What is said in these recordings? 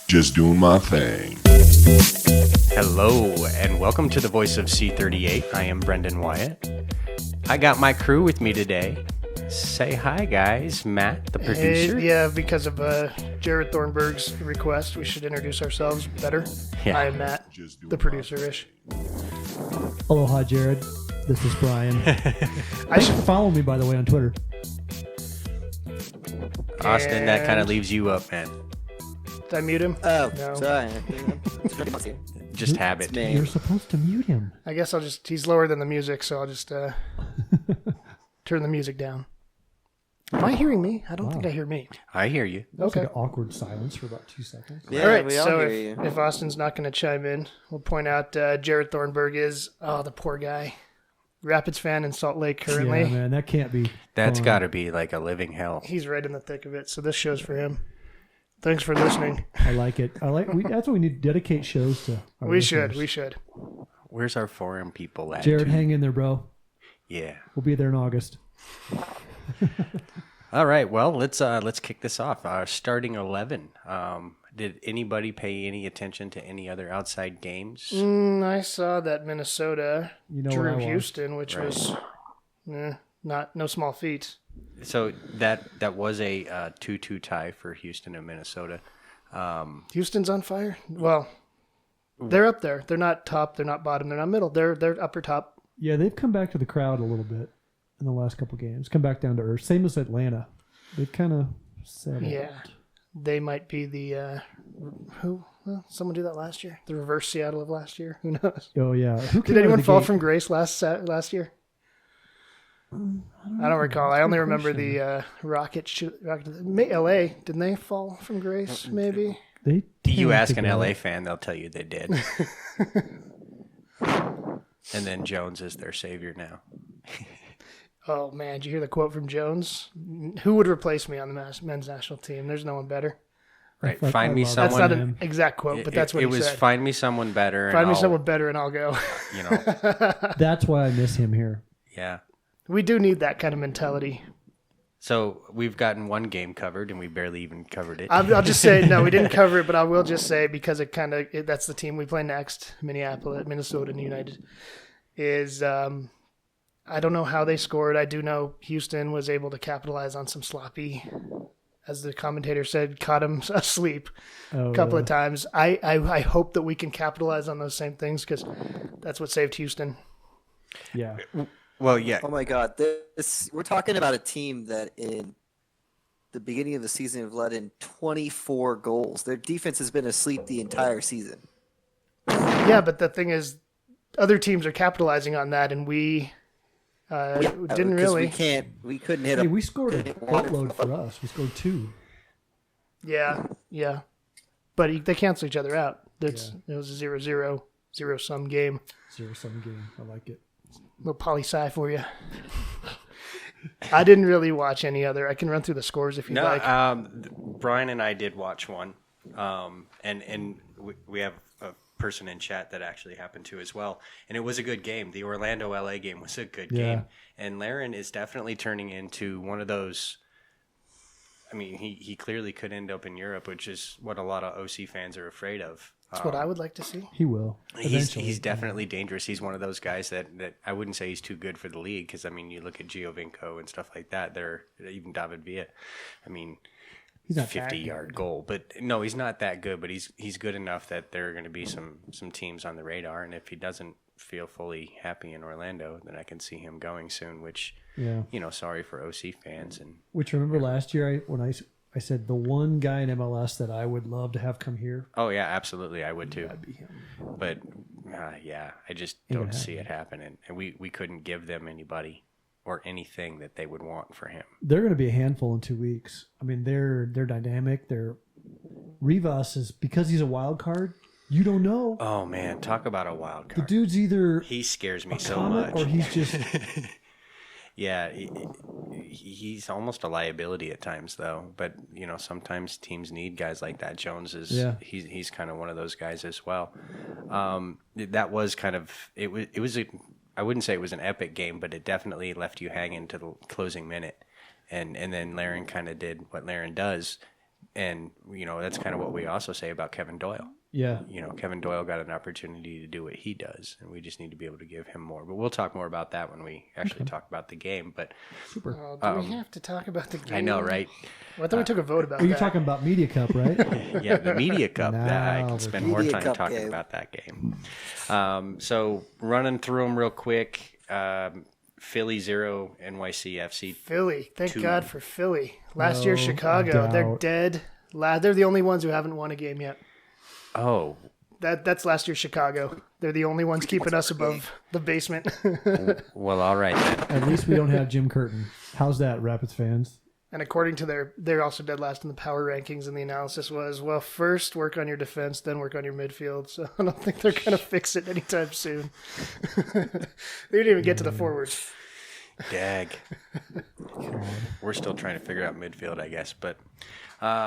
Just doing my thing. Hello, and welcome to the Voice of C38. I am Brendan Wyatt. I got my crew with me today. Say hi, guys. Matt, the producer. Yeah, because of Jared Thornburg's request, we should introduce ourselves better. Yeah. I am Matt, the producer-ish. Aloha, Jared. This is Brian. I should Follow me, by the way, on Twitter. Austin, that kind of leaves you up, man. Did I mute him? Oh, No. sorry. Just habit. Me. You're supposed to mute him. I guess he's lower than the music, so I'll just turn the music down. Am I hearing me? I don't think I hear me. I hear you. That was Okay. like an awkward silence for about 2 seconds. Yeah, All right, we all so hear you. if Austin's not going to chime in, we'll point out Jared Thornburg is, the poor guy, Rapids fan in Salt Lake currently. Yeah, man, that can't be. That's fun. got to be like a living hell. He's right in the thick of it, so this show's for him. Thanks for listening. I like it. That's what we need to dedicate shows to. our We listeners. should. Where's our forum people at? Jared, hang in there, bro. Yeah. We'll be there in August. All right. Well, let's kick this off. Our starting 11. Did anybody pay any attention to any other outside games? I saw that Minnesota what I drew watched. Houston, which was no small feat. So that was a 2-2 tie for Houston and Minnesota. Houston's on fire. Well, they're up there. They're not top. They're not bottom. They're not middle. They're upper top. Yeah, they've come back to the crowd a little bit in the last couple games. Come back down to earth. Same as Atlanta. They've kind of settled. Yeah, they might be the who? Well, someone do that last year. The reverse Seattle of last year. Who knows? Oh, yeah. Who came Did out of anyone the fall gate- from grace last year? I don't recall. I only remember the Rocket. LA. Didn't they fall from grace? Maybe. They You tend ask to an go. LA fan, they'll tell you they did. And then Jones is their savior now. Oh man, did you hear the quote from Jones? Who would replace me on the men's national team? There's no one better. Right. I Find me love That's someone. not an exact quote, but that's what it he was. said. Find me someone better. Find and me I'll, someone better, and I'll go. You know. That's why I miss him here. Yeah. We do need that kind of mentality. So we've gotten one game covered, and we barely even covered it. I'll just say no, we didn't cover it, but I will just say because that's the team we play next, Minnesota United. Is I don't know how they scored. I do know Houston was able to capitalize on some sloppy, as the commentator said, caught him asleep a couple of times. I hope that we can capitalize on those same things because that's what saved Houston. Yeah. Well, yeah. Oh my God! We're talking about a team that in the beginning of the season have let in 24 goals. Their defense has been asleep the entire season. Yeah, but the thing is, other teams are capitalizing on that, and we didn't Because really. We couldn't hit Hey, a. we scored a boatload for us. We scored 2. Yeah. But they cancel each other out. It was a 0-0, zero-sum game. 0-7 game. I like it. Little poli-sci for you. I didn't really watch any other. I can run through the scores if you like. Brian and I did watch one, and we have a person in chat that actually happened to as well, and it was a good game. The Orlando LA game was a good game, and Laren is definitely turning into one of those. I mean, he clearly could end up in Europe, which is what a lot of OC fans are afraid of. That's what I would like to see. He will. Eventually. He's definitely dangerous. He's one of those guys that I wouldn't say he's too good for the league because, I mean, you look at Giovinco and stuff like that. Even David Villa. I mean, He's not 50-yard goal. But no, he's not that good, but he's good enough that there are going to be some teams on the radar. And if he doesn't feel fully happy in Orlando, then I can see him going soon, which, sorry for OC fans. Which remember last year when I said the one guy in MLS that I would love to have come here. Oh, yeah, absolutely. I would too. That'd be him. But, I just don't see it happening. And we couldn't give them anybody or anything that they would want for him. They're going to be a handful in 2 weeks. I mean, they're dynamic. Rivas is, because he's a wild card, you don't know. Oh, man, talk about a wild The card. dude's either He scares me a so comet much. or he's just Yeah, he's almost a liability at times, though. But sometimes teams need guys like that. Jones is he's kind of one of those guys as well. That was kind of it was I wouldn't say it was an epic game, but it definitely left you hanging to the closing minute. And then Laren kind of did what Laren does. And, that's kind of what we also say about Kevin Doyle. Yeah. Kevin Doyle got an opportunity to do what he does, and we just need to be able to give him more. But we'll talk more about that when we actually talk about the game. But Super. Do we have to talk about the game? I know, right? Well, I thought we took a vote about You're that. talking about Media Cup, right? Yeah, the Media Cup. I Now can we're spend more Media time Cup talking game. about that game. So running through them real quick. Philly 0, NYC FC. Philly. Thank 2. God for Philly. Last year, No Chicago. They're doubt. dead. They're the only ones who haven't won a game yet. Oh, That's last year's Chicago. They're the only ones keeping us above the basement. well, all right then. At least we don't have Jim Curtin. How's that, Rapids fans? And according to they're also dead last in the power rankings, and the analysis was, well, first work on your defense, then work on your midfield. So I don't think they're going to fix it anytime soon. They didn't even get to the forwards. Dag. We're still trying to figure out midfield, I guess. But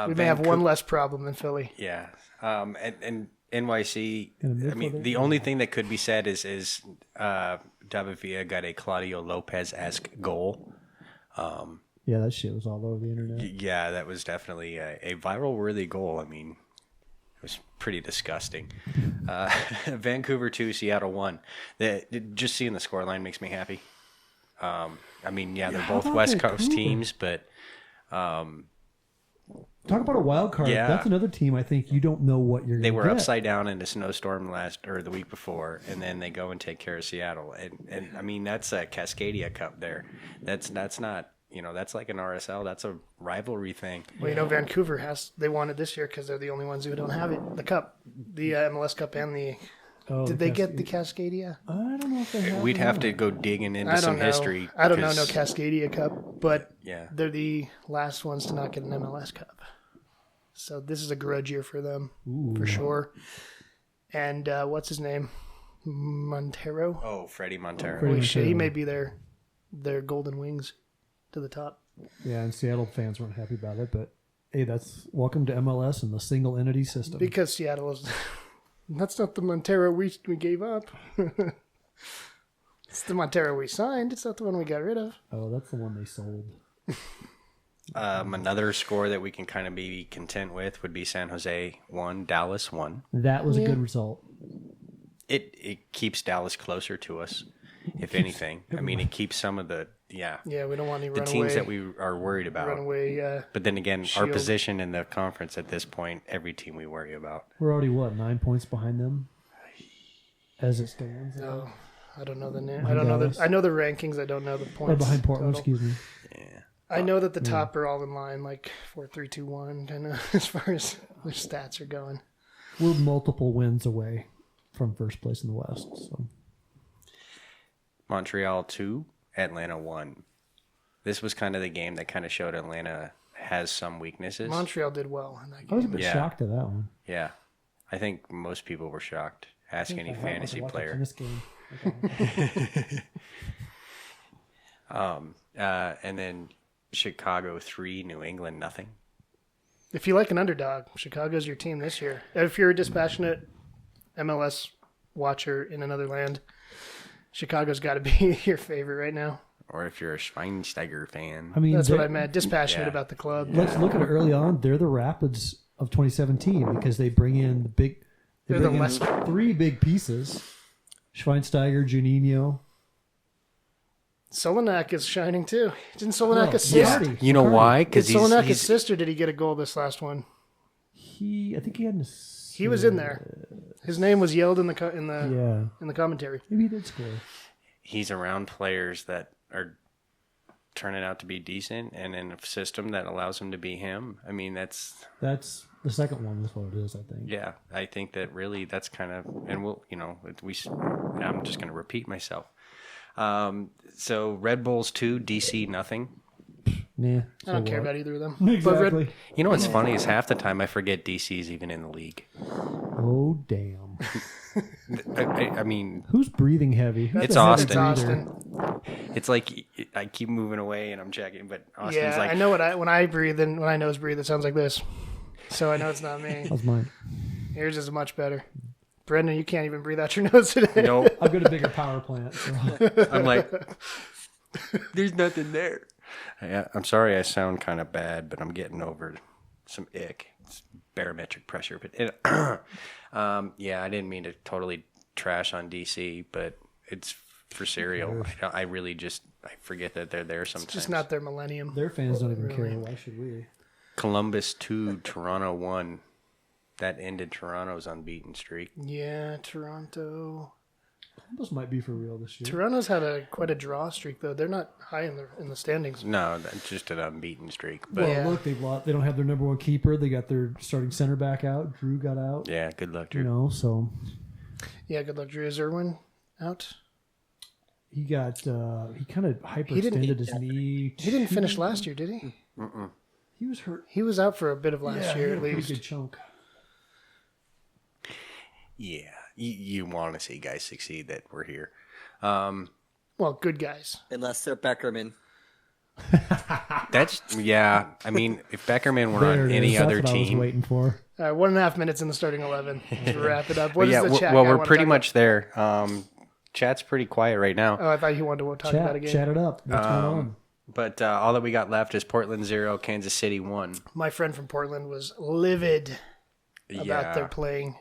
We may have one less problem than Philly. Yeah. And NYC, In the I mean, midfield, the only thing that could be said is David Villa got a Claudio Lopez-esque goal. Yeah, that shit was all over the internet. Yeah, that was definitely a viral-worthy goal. I mean, it was pretty disgusting. Vancouver 2, Seattle 1. Just seeing the scoreline makes me happy. I mean, yeah, they're both West Coast teams, but Talk about a wild card. Yeah. That's another team I think you don't know what you're going to they get. were upside down in a snowstorm the week before, and then they go and take care of Seattle. And I mean, that's a Cascadia Cup there. That's not, that's like an RSL. That's a rivalry thing. Well, Vancouver they won it this year because they're the only ones who don't have it. The Cup, the MLS Cup, and the. Oh, Did they get the Cascadia? I don't know if they have. We'd have to go digging into I don't some know. history. I don't know, no 'cause- Cascadia Cup, but Yeah. they're the last ones to not get an MLS Cup. So this is a grudge year for them, for sure. And what's his name? Montero? Oh, Freddie Montero. Freddie Holy shit, he Montero. may be their golden wings to the top. Yeah, and Seattle fans weren't happy about it, but hey, that's welcome to MLS and the single entity system. Because Seattle is... That's not the Montero we gave up. It's the Montero we signed. It's not the one we got rid of. Oh, that's the one they sold. Another score that we can kind of be content with would be San Jose 1, Dallas 1. That was a good result. It keeps Dallas closer to us, if anything. I mean, it keeps some of the Yeah, we don't want any the runaway. teams that we are worried about. Runaway. But then again, our Shield. position in the conference at this point, every team we worry about. We're already 9 points behind them, as it stands. No, I don't know the name. I Behind don't know Dallas? I know the rankings. I don't know the points. Or behind Portland, total. excuse me. I know that the top are all in line, like 4-3-2-1, kind of as far as their stats are going. We're multiple wins away from first place in the West. So Montreal 2, Atlanta 1. This was kind of the game that kind of showed Atlanta has some weaknesses. Montreal did well in that I was a game. bit Yeah. shocked at that one. Yeah. I think most people were shocked. Ask any fantasy player. This game. And then Chicago 3, New England nothing. If you like an underdog, Chicago's your team this year. If you're a dispassionate MLS watcher in another land, Chicago's got to be your favorite right now. Or if you're a Schweinsteiger fan. I mean, That's what they're- I meant. Dispassionate Yeah. about the club. Let's look at it early on. They're the Rapids of 2017 because they bring in the big. They They're the bring in less- three big pieces: Schweinsteiger, Juninho. Solonak is shining too. Didn't Solonak Oh, assist? yeah. Cardi. You know Cardi. why? Did Because Solonak he's assist or did he get a goal this last one? I think he had. He was in there. His name was yelled in the Yeah, in the commentary. maybe he did score. he's around players that are turning out to be decent and in a system that allows him to be him. I mean, that's That's the second one. That's what it is. I think. yeah. I think that really that's kind of and we'll I'm just going to repeat myself. So Red Bulls 2, DC nothing. Nah, I don't so care what? about either of them. Exactly. You know what's funny is half the time I forget DC's even in the league. Oh damn! I mean, Who's breathing heavy? Who's It's the heavy Austin. It's breather? Austin. it's like I keep moving away and I'm checking, but Austin's Yeah, like I know when I breathe and when I nose breathe, it sounds like this. So I know it's not me. That's mine. Yours is much better. Brendan, you can't even breathe out your nose today. Nope. I've got a bigger power plant. So. I'm like, there's nothing there. Yeah, I'm sorry I sound kind of bad, but I'm getting over some ick. It's barometric pressure. But yeah, I didn't mean to totally trash on DC, but it's for cereal. I really just I forget that they're there sometimes. It's just not their millennium. Their fans don't even care. Why should we? Columbus 2, Toronto 1. That ended Toronto's unbeaten streak. Yeah, Toronto. Those might be for real this year. Toronto's had quite a draw streak though. They're not high in the standings. No, that's just an unbeaten streak. But Well, Yeah. look, they don't have their number one keeper. They got their starting center back out. Drew got out. yeah, good luck, Drew. You know, so Yeah, good luck. Drew. Is Irwin out? he got he kind of hyperextended his knee. He didn't finish last year, did he? He was hurt. He was out for a bit of last he year had at a pretty least. good chunk. Yeah, you want to see guys succeed that were here. Well, good guys. Unless they're Beckerman. That's yeah. I mean, if Beckerman were There on it any is. other That's what I was team, waiting for. 1.5 minutes in the starting 11 to wrap it up. What But is yeah, the chat? well, guy we're wanna pretty talk much there. Chat's pretty quiet right now. about? Oh, I thought you wanted to talk about a game. Chat it up. What's going on? But all that we got left is Portland 0, Kansas City 1. My friend from Portland was livid about Yeah. their playing.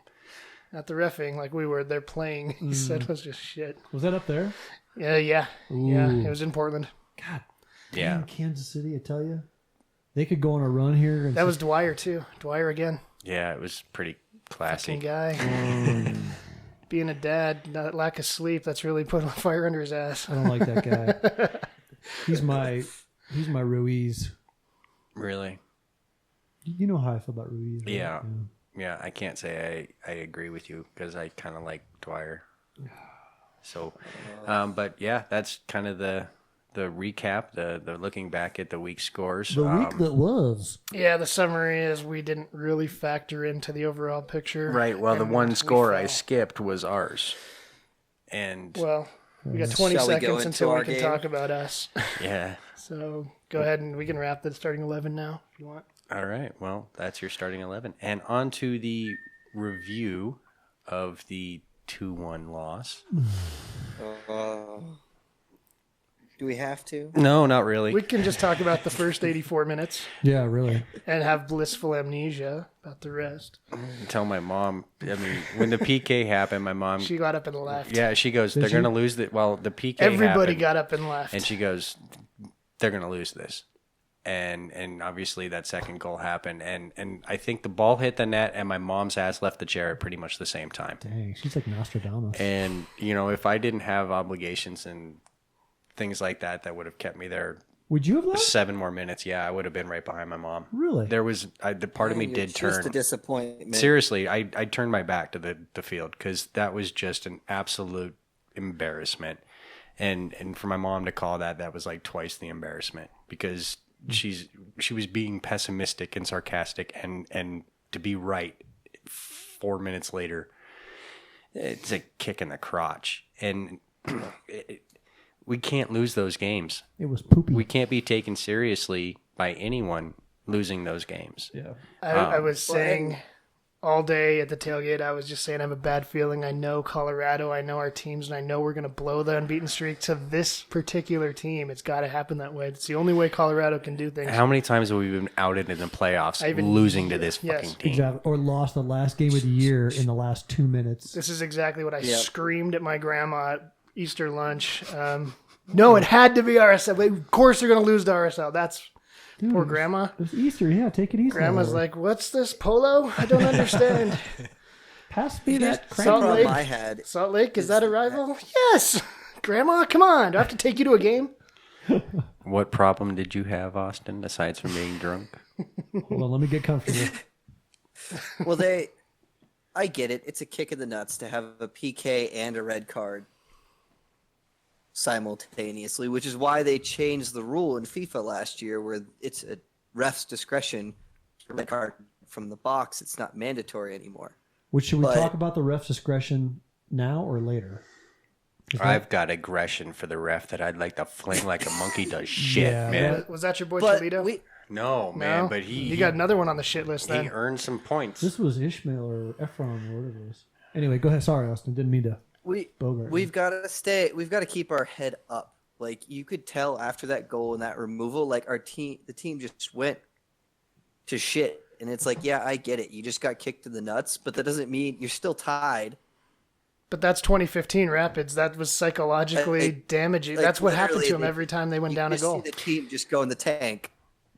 Not the reffing like we were. Their playing, he said, was just shit. Was that up there? Yeah. Ooh. It was in Portland. God, Yeah. damn, Kansas City, I tell you. They could go on a run here. And That was Dwyer, too. Dwyer again. Yeah, it was pretty Fucking classy. guy. Being a dad, that lack of sleep, that's really putting a fire under his ass. I don't like that guy. He's my Ruiz. Really? You know how I feel about Ruiz. Right? Yeah. Yeah, I can't say I agree with you because I kind of like Dwyer. So, but yeah, that's kind of the recap, the looking back at the week scores. The week that was. Yeah, the summary is we didn't really factor into the overall picture. Right. Well, the and one we score I fell. skipped was ours. And Well, we got 20 Shall we go seconds into until we our can game? talk about us. yeah. So go ahead and we can wrap the starting 11 now if you want. All right. Well, that's your starting 11. And on to the review of the 2-1 loss. Do we have to? No, not really. We can just talk about the first 84 minutes Yeah, really. and have blissful amnesia about the rest. Tell my mom. I mean, when the PK happened, my mom. She got up and left. Yeah, she goes, they're she? going to lose the. Well, the PK Everybody happened, got up and left. and she goes, they're going to lose this. And obviously that second goal happened. And I think the ball hit the net and my mom's ass left the chair at pretty much the same time. Dang, she's like Nostradamus. And, you know, if I didn't have obligations and things like that, that would have kept me there Would you have left? 7 more minutes. Yeah, I would have been right behind my mom. Really? There was, the part of me did Just a turn. disappointment. Seriously, I turned my back to the field because that was just an absolute embarrassment. And for my mom to call that was like twice the embarrassment because she was being pessimistic and sarcastic and to be right 4 minutes later, it's a kick in the crotch. And we can't lose those games. It was poopy. We can't be taken seriously by anyone losing those games. yeah. I was saying all day at the tailgate, I was just saying I have a bad feeling. I know Colorado, I know our teams, and I know we're going to blow the unbeaten streak to this particular team. It's got to happen that way. It's the only way Colorado can do things. How many times have we been outed in the playoffs even- losing to this Yes. fucking team? Exactly. Or lost the last game of the year in the last 2 minutes. This is exactly what I Yep. screamed at my grandma at Easter lunch. No, it had to be RSL. Of course they're going to lose to RSL. That's poor grandma. It was Easter. Yeah, take it easy. Grandma's like, what's this, polo? I don't understand. pass me that Salt cranberry. Lake. Problem I had. Salt Lake, is that a rival? Yes. Grandma, come on. Do I have to take you to a game? What problem did you have, Austin, aside from being drunk? Hold on, let me get comfortable. Well, I get it. It's a kick in the nuts to have a PK and a red card simultaneously, which is why they changed the rule in FIFA last year where it's a ref's discretion for red card from the box. It's not mandatory anymore. Which should we But- talk about the ref's discretion now or later? I've got aggression for the ref that I'd like to fling like a monkey does shit, Yeah, man. Was that your boy But Cholito? No, man, No? but You got another one on the shit list he then. earned some points. This was Ishmael or Ephron or whatever it was. Anyway, go ahead. Sorry, Austin. Didn't mean to. We've got to keep our head up. Like, you could tell after that goal and that removal, like the team just went to shit. And it's like, yeah, I get it. You just got kicked in the nuts, but that doesn't mean you're still tied. But that's 2015 Rapids. That was psychologically damaging. Like, that's what happened to them they- every time they went down a You goal. see the team just go in the tank.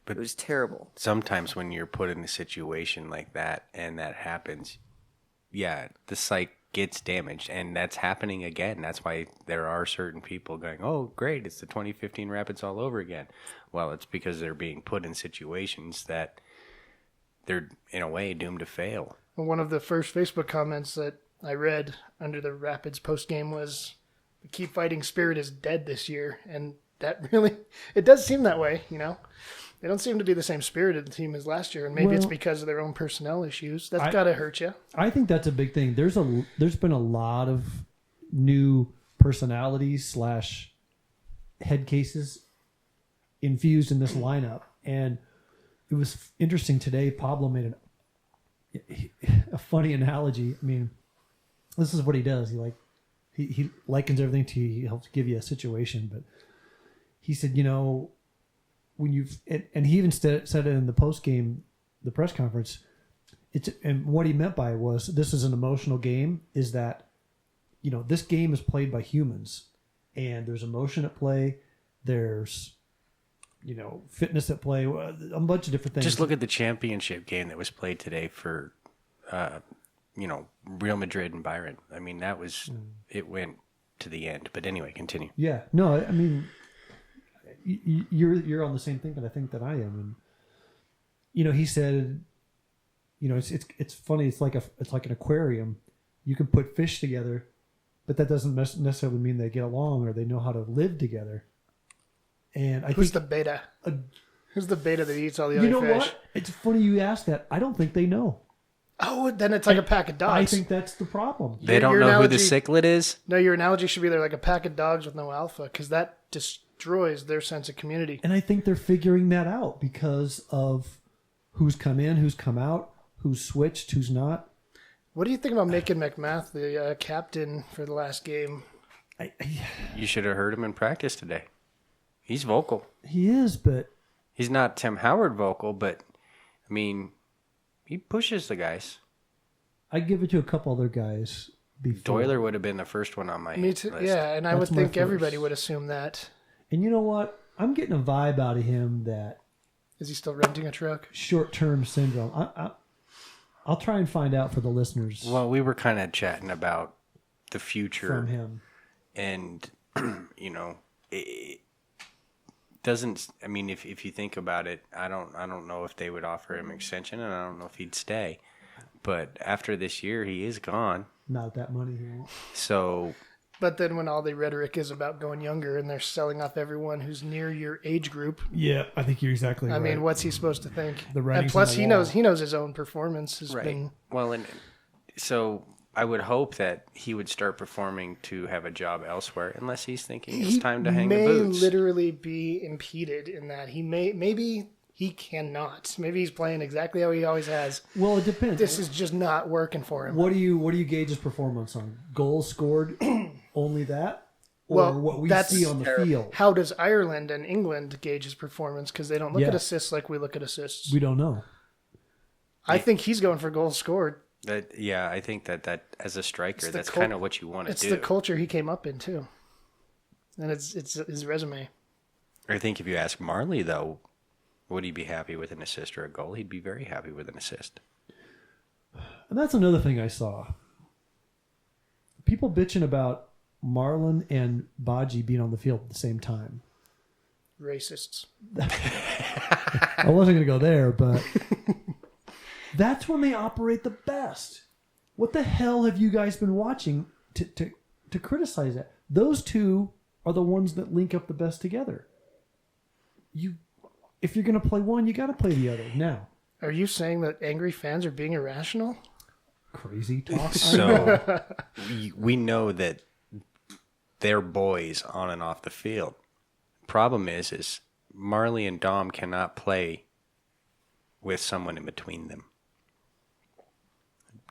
But It was terrible. sometimes when you're put in a situation like that and that happens, yeah, the psyche gets damaged, and that's happening again. That's why there are certain people going, oh, great, it's the 2015 Rapids all over again. Well, it's because they're being put in situations that they're, in a way, doomed to fail. One of the first Facebook comments that I read under the Rapids post game was, "The keep fighting spirit is dead this year," and that really, it does seem that way. They don't seem to be the same spirited team as last year, and maybe it's because of their own personnel issues. That's got to hurt you. I think that's a big thing. There's been a lot of new personalities / head cases infused in this lineup, and it was interesting today. Pablo made a funny analogy. I mean, this is what he does. He likens everything to, he helps give you a situation, but he said, when you've, and he even said it in the post game, the press conference. And what he meant by it was, this is an emotional game. Is that, this game is played by humans, and there's emotion at play. There's, fitness at play. A bunch of different things. Just look at the championship game that was played today for, Real Madrid and Bayern. I mean, that was, it went to the end. But anyway, continue. Yeah. No, I mean, you're on the same thing that I think that I am. And, he said, it's funny. It's like an aquarium. You can put fish together, but that doesn't necessarily mean they get along or they know how to live together. And Who's the beta? Who's the beta that eats all the other fish? What? It's funny you ask that. I don't think they know. Oh, then it's like a pack of dogs. I think that's the problem. They don't Your know who the analogy- cichlid is? No, your analogy should be they're like a pack of dogs with no alpha, because that destroys their sense of community. And I think they're figuring that out because of who's come in, who's come out, who's switched, who's not. What do you think about making McMath the captain for the last game? You should have heard him in practice today. He's vocal. He is, but He's not Tim Howard vocal, but, I mean, he pushes the guys. I'd give it to a couple other guys before. Doyler would have been the first one on my Me too. list. Yeah, and I That's would my think everybody first. would assume that. And you know what? I'm getting a vibe out of him that Is he still renting a truck? short-term syndrome. I'll try and find out for the listeners Well, we were kind of chatting about the future. from him. And, it doesn't, I mean, if you think about it, I don't know if they would offer him extension, and I don't know if he'd stay. But after this year, he is gone. Not that money he won't. So, But then when all the rhetoric is about going younger and they're selling off everyone who's near your age group, Yeah, I think you're exactly I right. mean, what's he supposed to think? The And writing's plus, on the he wall. knows his own performance has right. been. Well, and so I would hope that he would start performing to have a job elsewhere, unless he's thinking it's time to hang the may boots. literally be impeded in that maybe he cannot. Maybe he's playing exactly how he always has. Well, it depends. This is just not working for him. What do you gauge his performance on? Goals scored, only that, or Well, what we that's see on the field? How does Ireland and England gauge his performance? Because they don't look Yeah. at assists like we look at assists. We don't know. I think he's going for goals scored. I think that as a striker, the that's cul- kind of what you want to It's do. the culture he came up in too, and it's his resume. I think if you ask Marley, though, would he be happy with an assist or a goal? He'd be very happy with an assist. And that's another thing I saw. People bitching about Marlon and Baji being on the field at the same time. Racists. I wasn't going to go there, but that's when they operate the best. What the hell have you guys been watching to criticize that? Those two are the ones that link up the best together. If you're going to play one, you got to play the other. Now, Are you saying that angry fans are being irrational? crazy talk. So we know that they're boys on and off the field. Problem is Marley and Dom cannot play with someone in between them.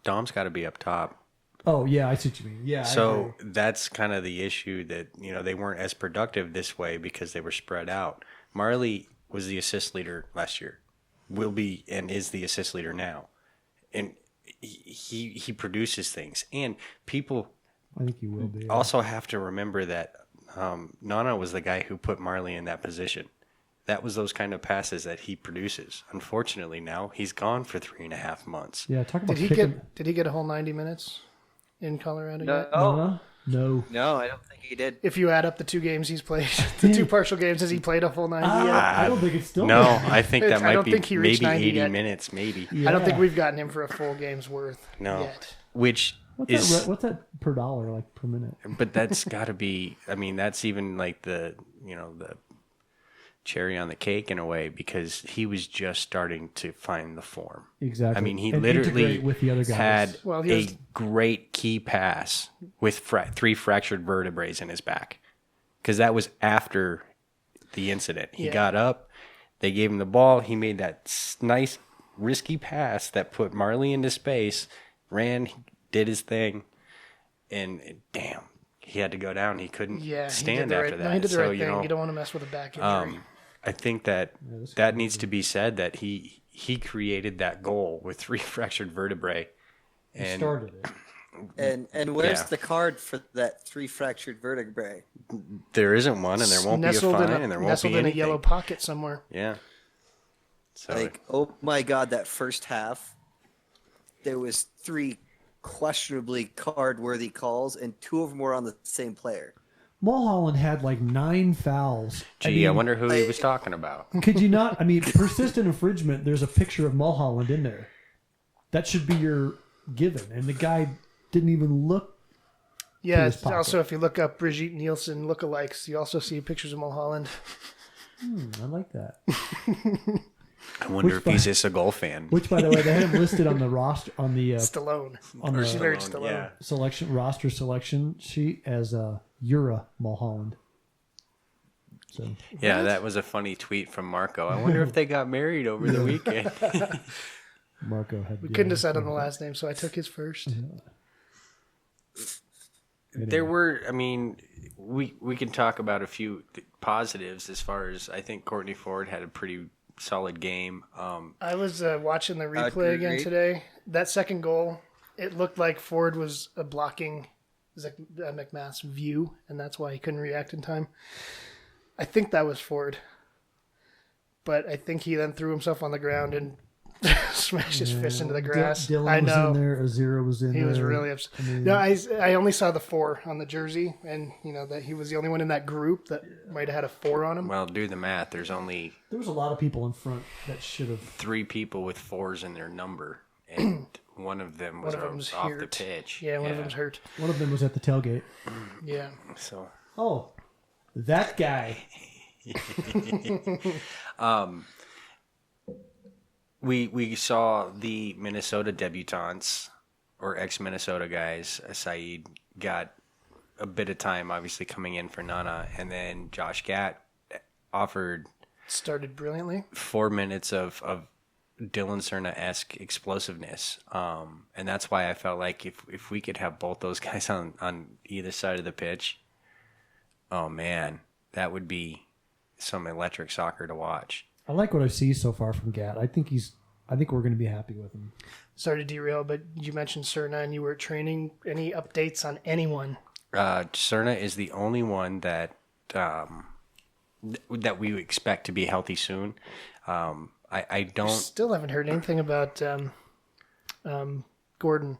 Dom's got to be up top. Oh yeah, I see what you mean. Yeah. I So agree. that's kind of the issue that, they weren't as productive this way because they were spread out. Marley was the assist leader last year, will be and is the assist leader now. And he produces things. And people I think he will be. also have to remember that Nana was the guy who put Marley in that position. That was those kind of passes that he produces. Unfortunately, now he's gone for 3.5 months. Yeah, talk about Did he picking. get a whole 90 minutes in Colorado No, yet? No. no, I don't think he did. If you add up the 2 games he's played, the 2 partial games, has he played a full 90 yet? I don't think it's still. No, I think that I might don't be think he reached maybe 90 80 yet. minutes, maybe. I don't think Yeah. we've gotten him for a full game's worth No. yet. Which What's that per dollar, like per minute? but that's got to be. I mean, that's even like the cherry on the cake in a way, because he was just starting to find the form. Exactly. I mean, he And literally integrate with the other guys. had Well, he a was- great key pass with 3 fractured vertebrae in his back, because that was after the incident. He Yeah. got up, they gave him the ball, he made that nice risky pass that put Marley into space, ran, did his thing, and damn, he had to go down. He couldn't Yeah, stand he did the after right, that. No, he did the So, right thing. You don't want to mess with a back injury. I think that needs to be said, that he created that goal with 3 fractured vertebrae. He And started it. And where's Yeah. the card for that 3 fractured vertebrae? there isn't one, and there won't be a Nestled fine, in and there won't nestled be in a anything. yellow pocket somewhere. Yeah. So Like, oh my God, that first half, there was 3 questionably card-worthy calls, and 2 of them were on the same player. Mulholland had like 9 fouls. gee, I wonder who he was talking about. Could you not? I mean, persistent infringement. There's a picture of Mulholland in there. That should be your given, and the guy didn't even look. Yeah, his it's pocket. also, if you look up Brigitte Nielsen lookalikes, you also see pictures of Mulholland. I like that. I wonder Which if he's just a goal fan. Which, by the way, they had him listed on the roster on the Stallone. on the Very Stallone. Yeah. roster selection sheet as Ura Mulholland. So Yeah, that was a funny tweet from Marco. I wonder if they got married over the weekend. Marco had. We couldn't decide on the last name, so I took his first. There were, I mean, we can talk about a few positives as far as, I think Courtney Ford had a pretty solid game. I was watching the replay again agree. today. That second goal, it looked like Ford was blocking McMath's view, and that's why he couldn't react in time. I think that was Ford. But I think he then threw himself on the ground and smashed his fist into the grass. Dylan I know. was in there. Azira was in He there. was really upset. I mean, No, I only saw the 4 on the jersey, and that he was the only one in that group that might have had a 4 on him. Well, do the math. There's only there was a lot of people in front that should have. 3 people with 4s in their number, and one of them was One of them's off the hurt. pitch. Yeah, one of them's hurt. One of them was at the tailgate. Yeah. So Oh, that guy. we saw the Minnesota debutantes, or ex-Minnesota guys. Saeed got a bit of time, obviously, coming in for Nana, and then Josh Gatt offered Started brilliantly. 4 minutes of Dylan Cerna-esque explosiveness. And that's why I felt like if we could have both those guys on either side of the pitch, oh man, that would be some electric soccer to watch. I like what I see so far from Gat. I think we're going to be happy with him. Sorry to derail, but you mentioned Cerna and you were training. Any updates on anyone? Cerna is the only one that that we expect to be healthy soon. I don't. Still haven't heard anything about Gordon.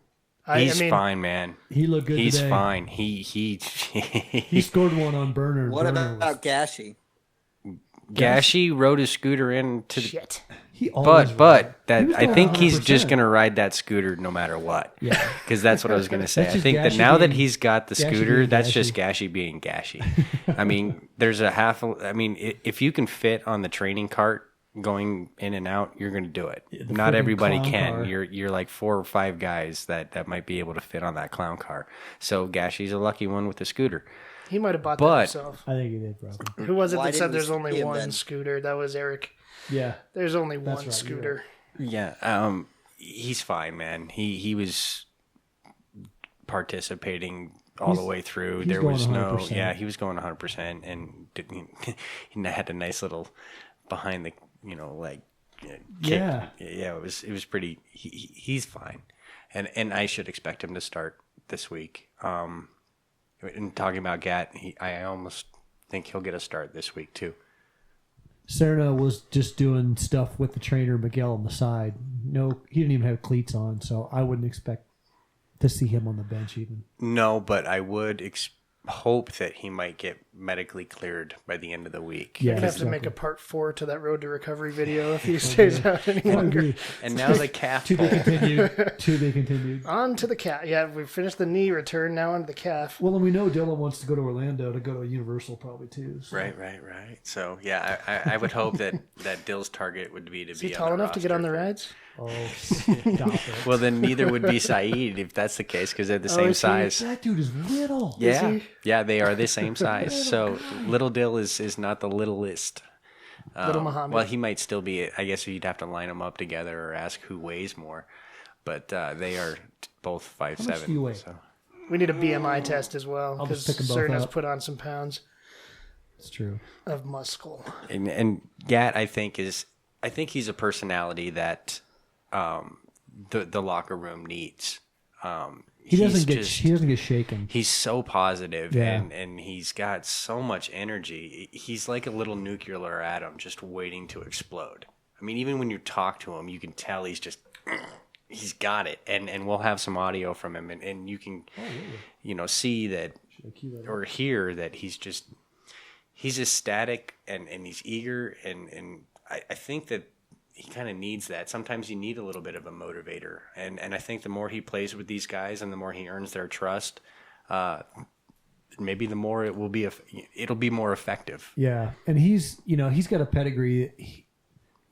He's fine, man. He looked good He's today. fine. He He scored one on Burner. What Burner about Gashi? Gashi rode his scooter into the. Shit. He always But He that was I going think he's 100%. just gonna ride that scooter no matter what. Yeah. Because that's what I was gonna say. That's I just think that Gashi now that being- he's got the Gashi scooter, being that's Gashi. just Gashi being Gashi. I mean, there's a half. I mean, if you can fit on the training cart going in and out, you're gonna do it. the Not freaking everybody clown can. car. You're like 4 or 5 guys that might be able to fit on that clown car. So Gashi's a lucky one with the scooter. He might have bought But- that himself. I think he did, probably. Who was it Why that said didn't we there's only see him one then? scooter? That was Eric. Yeah. There's only That's one right, you're scooter. Yeah, he's fine, man. He was participating all the way through. he's There was going no, 100%. he was going 100% and he had a nice little behind the, like kick. Yeah. Yeah. It was pretty. He's fine, and I should expect him to start this week. And talking about Gat, I almost think he'll get a start this week too. Serna was just doing stuff with the trainer Miguel on the side. No, he didn't even have cleats on, so I wouldn't expect to see him on the bench even. No, but I would hope that he might get medically cleared by the end of the week. Yeah, You're gonna have to exactly. make a part 4 to that road to recovery video if he stays out any I longer. agree. And now the calf To be pull. continued. To be continued. On to the calf. Yeah, we finished the knee return. Now on to the calf. Well, and we know Dylan wants to go to Orlando to go to Universal probably too. So. Right. So yeah, I would hope that Dill's target would be to Is be he on tall the enough to get on the roster. rides? Oh, stop it. Well, then neither would be Saeed if that's the case because they're the same is he? size. That dude is little. Yeah, he? yeah, they are the same size. So little Dill is not the littlest. Little Muhammad. Well, he might still be. I guess you'd have to line them up together or ask who weighs more. But they are both 5'7". much do you weigh? So. We need a BMI test as well I'll because just pick 'em both Cerna's up. put on some pounds It's true. of muscle. And Gat, I think he's a personality that the locker room needs. He He's doesn't get shaken. He's so positive Yeah. and he's got so much energy. He's like a little nuclear atom just waiting to explode. I mean, even when you talk to him, you can tell he's got it. And we'll have some audio from him and you can, see that or hear that he's ecstatic and he's eager and I think that he kind of needs that. Sometimes you need a little bit of a motivator, and I think the more he plays with these guys and the more he earns their trust, maybe the more it'll be more effective. Yeah, and he's got a pedigree.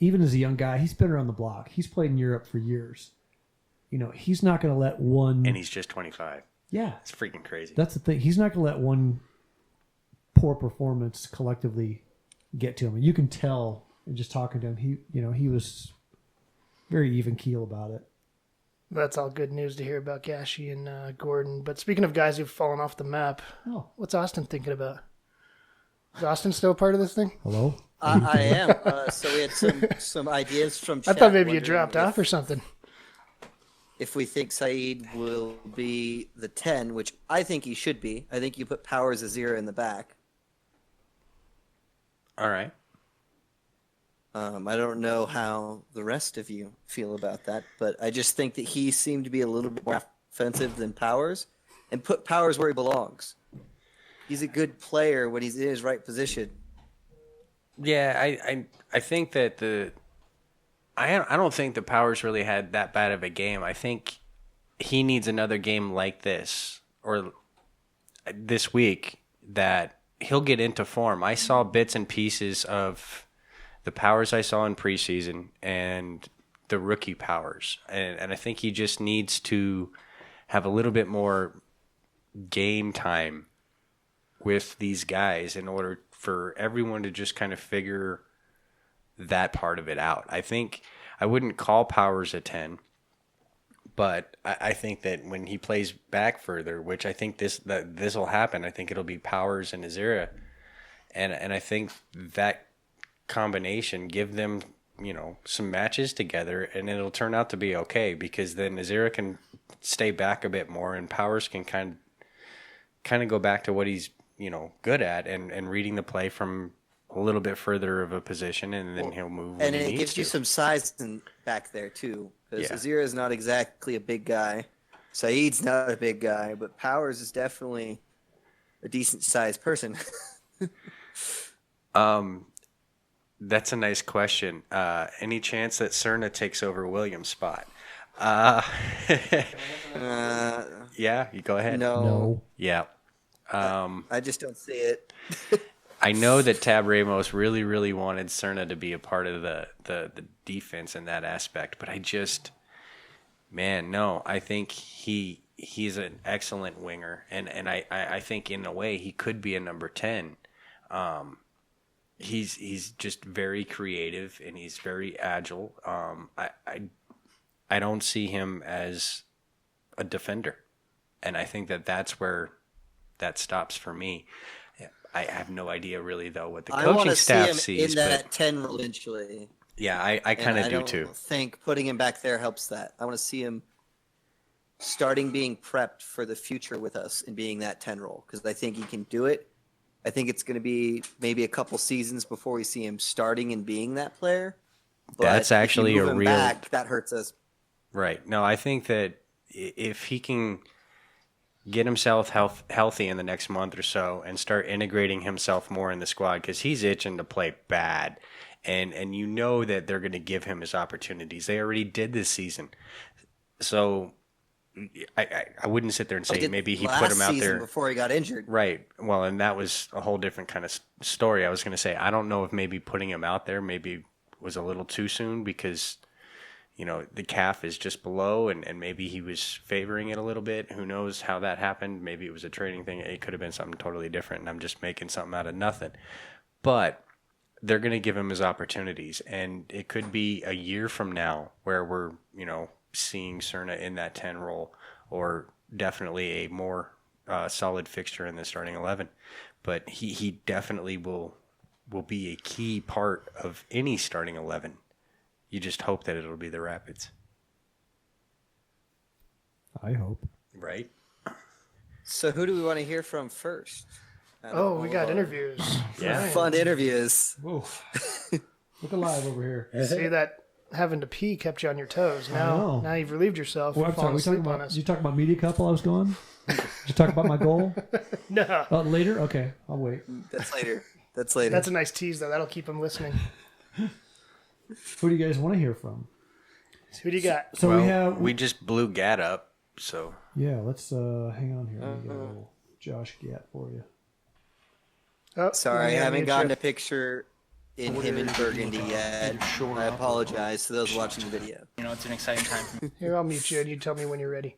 Even as a young guy, he's been around the block. He's played in Europe for years. He's not going to let one. And he's just 25. Yeah, It's freaking crazy. that's the thing. He's not going to let one poor performance collectively get to him. And you can tell just talking to him. He was very even keel about it. That's all good news to hear about Gashi and Gordon. But speaking of guys who've fallen off the map, what's Austin thinking about? Is Austin still part of this thing? Hello. I am. So we had some ideas from I chat. thought maybe you wondering dropped off or something. If we think Saeed will be the 10, which I think he should be. I think you put Powers Azira in the back. All right. I don't know how the rest of you feel about that, but I just think that he seemed to be a little bit more offensive than Powers, and put Powers where he belongs. He's a good player when he's in his right position. Yeah, I think that I don't think the Powers really had that bad of a game. I think he needs another game like this or this week that he'll get into form. I saw bits and pieces of the Powers I saw in preseason and the rookie Powers, and I think he just needs to have a little bit more game time with these guys in order for everyone to just kind of figure that part of it out. I think I wouldn't call Powers a 10, but I think that when he plays back further, which I think this will happen, I think it'll be Powers and Azira, and I think that combination give them some matches together, and it'll turn out to be okay because then Azira can stay back a bit more, and Powers can kind of go back to what he's good at and reading the play from a little bit further of a position, and then he'll move. And when he it needs gives you to. some size back there, too. Because Yeah. Azira is not exactly a big guy. Saeed's not a big guy, but Powers is definitely a decent-sized person. That's a nice question. Any chance that Cerna takes over Williams' spot? Yeah, you go ahead. No. Yeah. I just don't see it. I know that Tab Ramos really, really wanted Cerna to be a part of the defense in that aspect, but I think he's an excellent winger, and I think in a way he could be a number 10. He's just very creative and he's very agile. I don't see him as a defender. And I think that that's where that stops for me. I have no idea really though what the coaching staff sees. In that 10 role eventually. Yeah, I kind of do too. I don't think putting him back there helps that. I want to see him starting being prepped for the future with us and being that 10 role because I think he can do it. I think it's going to be maybe a couple seasons before we see him starting and being that player. But that's actually a real that hurts us. Right. No, I think that if he can get himself healthy in the next month or so and start integrating himself more in the squad because he's itching to play bad. And you know that they're going to give him his opportunities. They already did this season. So I wouldn't sit there and say maybe he put him out there before he got injured. Right. Well, and that was a whole different kind of story. I was going to say, I don't know if maybe putting him out there maybe was a little too soon because, you know, the calf is just below and maybe he was favoring it a little bit. Who knows how that happened? Maybe it was a training thing. It could have been something totally different and I'm just making something out of nothing. But they're going to give him his opportunities, and it could be a year from now where we're, you know, seeing Cerna in that 10 role, or definitely a more solid fixture in the starting 11. But he definitely will be a key part of any starting 11. You just hope that it'll be the Rapids. I hope. Right? So who do we want to hear from first? Oh, we got interviews. Yeah. Fun interviews. Whoa. Look alive over here. See that having to pee kept you on your toes. Now you've relieved yourself. Well, I'm sorry. We Talking about, did you talk about media cup while I was gone? Did you talk about my goal? No. Later? Okay. I'll wait. That's later. That's a nice tease, though. That'll keep them listening. Who do you guys want to hear from? Who do you got? So we just blew Gat up, so. Yeah, let's hang on here. Let me get a little Josh Gat for you. Oh, sorry, I haven't gotten a picture in him in Burgundy yet. I apologize to those watching the video. You know, it's an exciting time for me. Here, I'll mute you and you tell me when you're ready.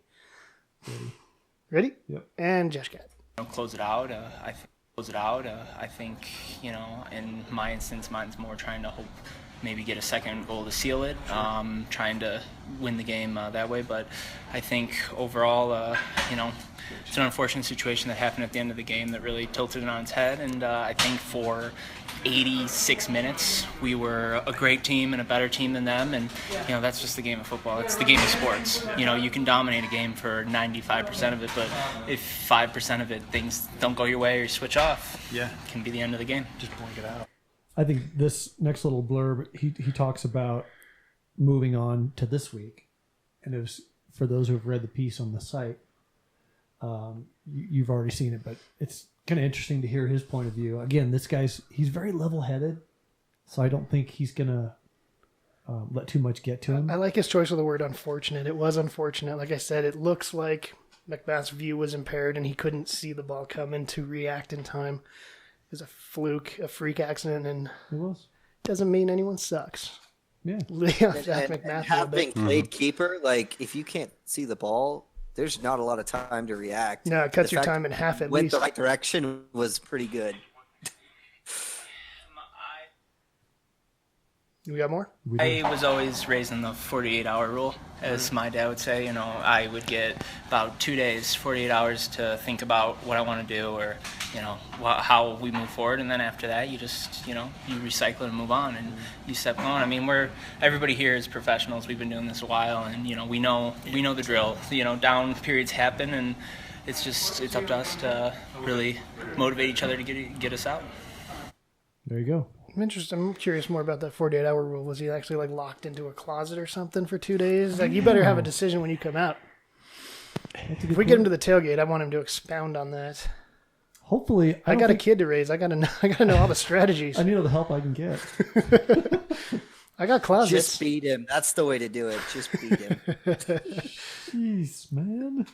Ready? Yep. And Josh Gat. Close it out. I think, you know, in my instance, mine's more trying to maybe get a second goal to seal it, trying to win the game that way. But I think overall, you know, it's an unfortunate situation that happened at the end of the game that really tilted it on its head. And I think for 86 minutes, we were a great team and a better team than them. And, you know, that's just the game of football. It's the game of sports. You know, you can dominate a game for 95% of it, but if 5% of it, things don't go your way or you switch off, it can be the end of the game. Just blink it out. I think this next little blurb, he talks about moving on to this week. And it was, for those who have read the piece on the site, you've already seen it, but it's kind of interesting to hear his point of view. Again, he's very level-headed, so I don't think he's going to let too much get to him. I like his choice of the word unfortunate. It was unfortunate. Like I said, it looks like McMath's view was impaired and he couldn't see the ball coming to react in time. It was a fluke, a freak accident, and it doesn't mean anyone sucks. Yeah. Jack McMath. And having played keeper, like, if you can't see the ball, there's not a lot of time to react. No, it cuts your time in half at went least. the right direction was pretty good. We got more? I was always raised in the 48-hour rule, as my dad would say. You know, I would get about 2 days, 48 hours to think about what I want to do or, you know, how we move forward. And then after that, you just, you know, you recycle and move on and you step on. I mean, everybody here is professionals. We've been doing this a while and, you know, we know the drill. You know, down periods happen and it's up to us to really motivate each other to get us out. There you go. I'm curious more about that 48-hour rule. Was he actually like locked into a closet or something for 2 days? Like, you better have a decision when you come out. If we get him to the tailgate, I want him to expound on that. Hopefully, I got a kid to raise. I gotta know all the strategies. I need all the help I can get. I got closets. Just beat him. That's the way to do it. Just beat him. Jeez, man.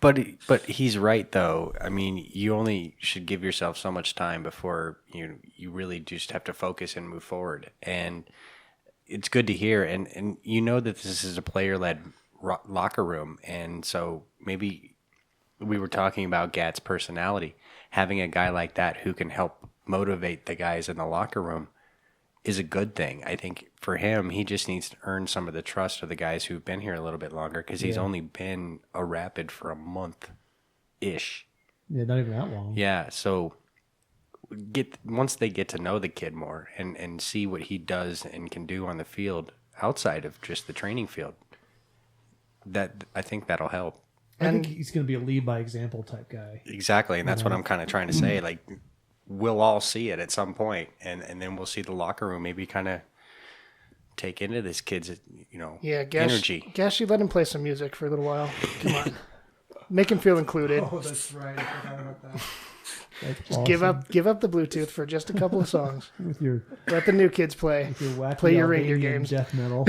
But he's right though. I mean, you only should give yourself so much time before you really just have to focus and move forward. And it's good to hear. And you know that this is a player-led locker room, and so maybe we were talking about Gat's personality. Having a guy like that who can help motivate the guys in the locker room is a good thing. I think for him, he just needs to earn some of the trust of the guys who've been here a little bit longer because he's only been a Rapid for a month-ish. Yeah, not even that long. Yeah, so once they get to know the kid more and see what he does and can do on the field outside of just the training field, I think that'll help. I think he's going to be a lead by example type guy. Exactly, and that's what I'm kind of trying to say. Like, we'll all see it at some point, and then we'll see the locker room maybe kind of take into this kid's, energy. Gash, you let him play some music for a little while. Come on. Make him feel included. Oh, that's right. I forgot about that. Just give up the Bluetooth for just a couple of songs. With your Let the new kids play. with your wacky Play your reindeer Albanian games. death metal.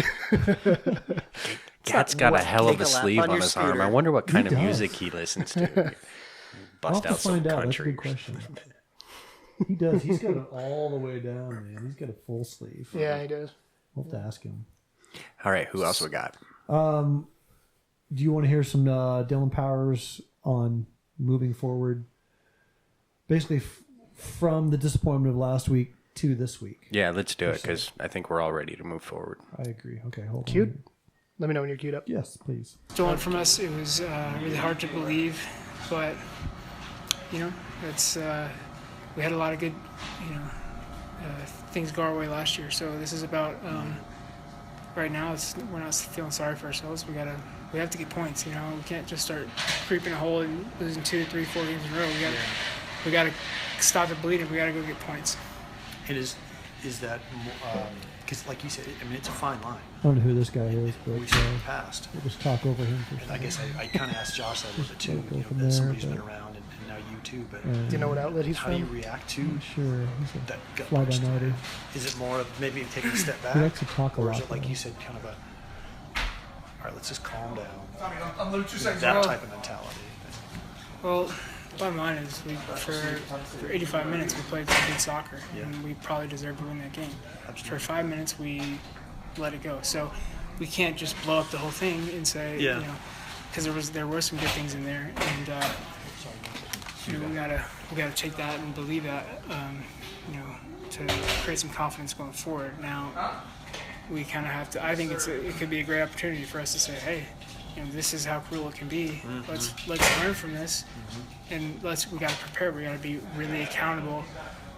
Cat's got a hell of Take a a lap sleeve on on your his arm. scooter. I wonder what kind of does. music he listens to. I'll Bust have out to some find out. That's a country. good question. He does. He's got it all the way down, man. He's got a full sleeve. Yeah, he does. We'll have to ask him. All right, who else we got? Do you want to hear some Dylan Powers on moving forward? Basically, from the disappointment of last week to this week. Yeah, let's do it because I think we're all ready to move forward. I agree. Okay, hold on. Cute? Let me know when you're queued up. Yes, please. Stolen from us. It was really hard to believe, but it's we had a lot of good things go our way last year. So this is about right now. We're not feeling sorry for ourselves. We have to get points. We can't just start creeping a hole and losing 2, 3, 4 games in a row. We got to stop the bleeding. We got to go get points. It is that because, like you said, I mean, it's a fine line. I don't know who this guy is, but We've seen it in the past. we'll just talk over him for a And I second. guess I kind of asked Josh that a little bit too. Go from That there, somebody's but- been around, and now you too. But Do you know what outlet he's how do you from? react to Sure, he's a that gut fly by punch? nighter. Is it more of maybe taking a step back, He likes to talk a or is lot, it like though. you said, kind of a all right, let's just calm down? I'm losing 2 seconds. That type of mentality. Well, bottom line is for 85 minutes we played good soccer, and we probably deserved to win that game. For 5 minutes we let it go. So we can't just blow up the whole thing and say, because there were some good things in there, and we gotta take that and believe that, to create some confidence going forward. Now we kind of have to. I think it could be a great opportunity for us to say, hey, this is how cruel it can be. Let's learn from this, and we got to prepare. We got to be really accountable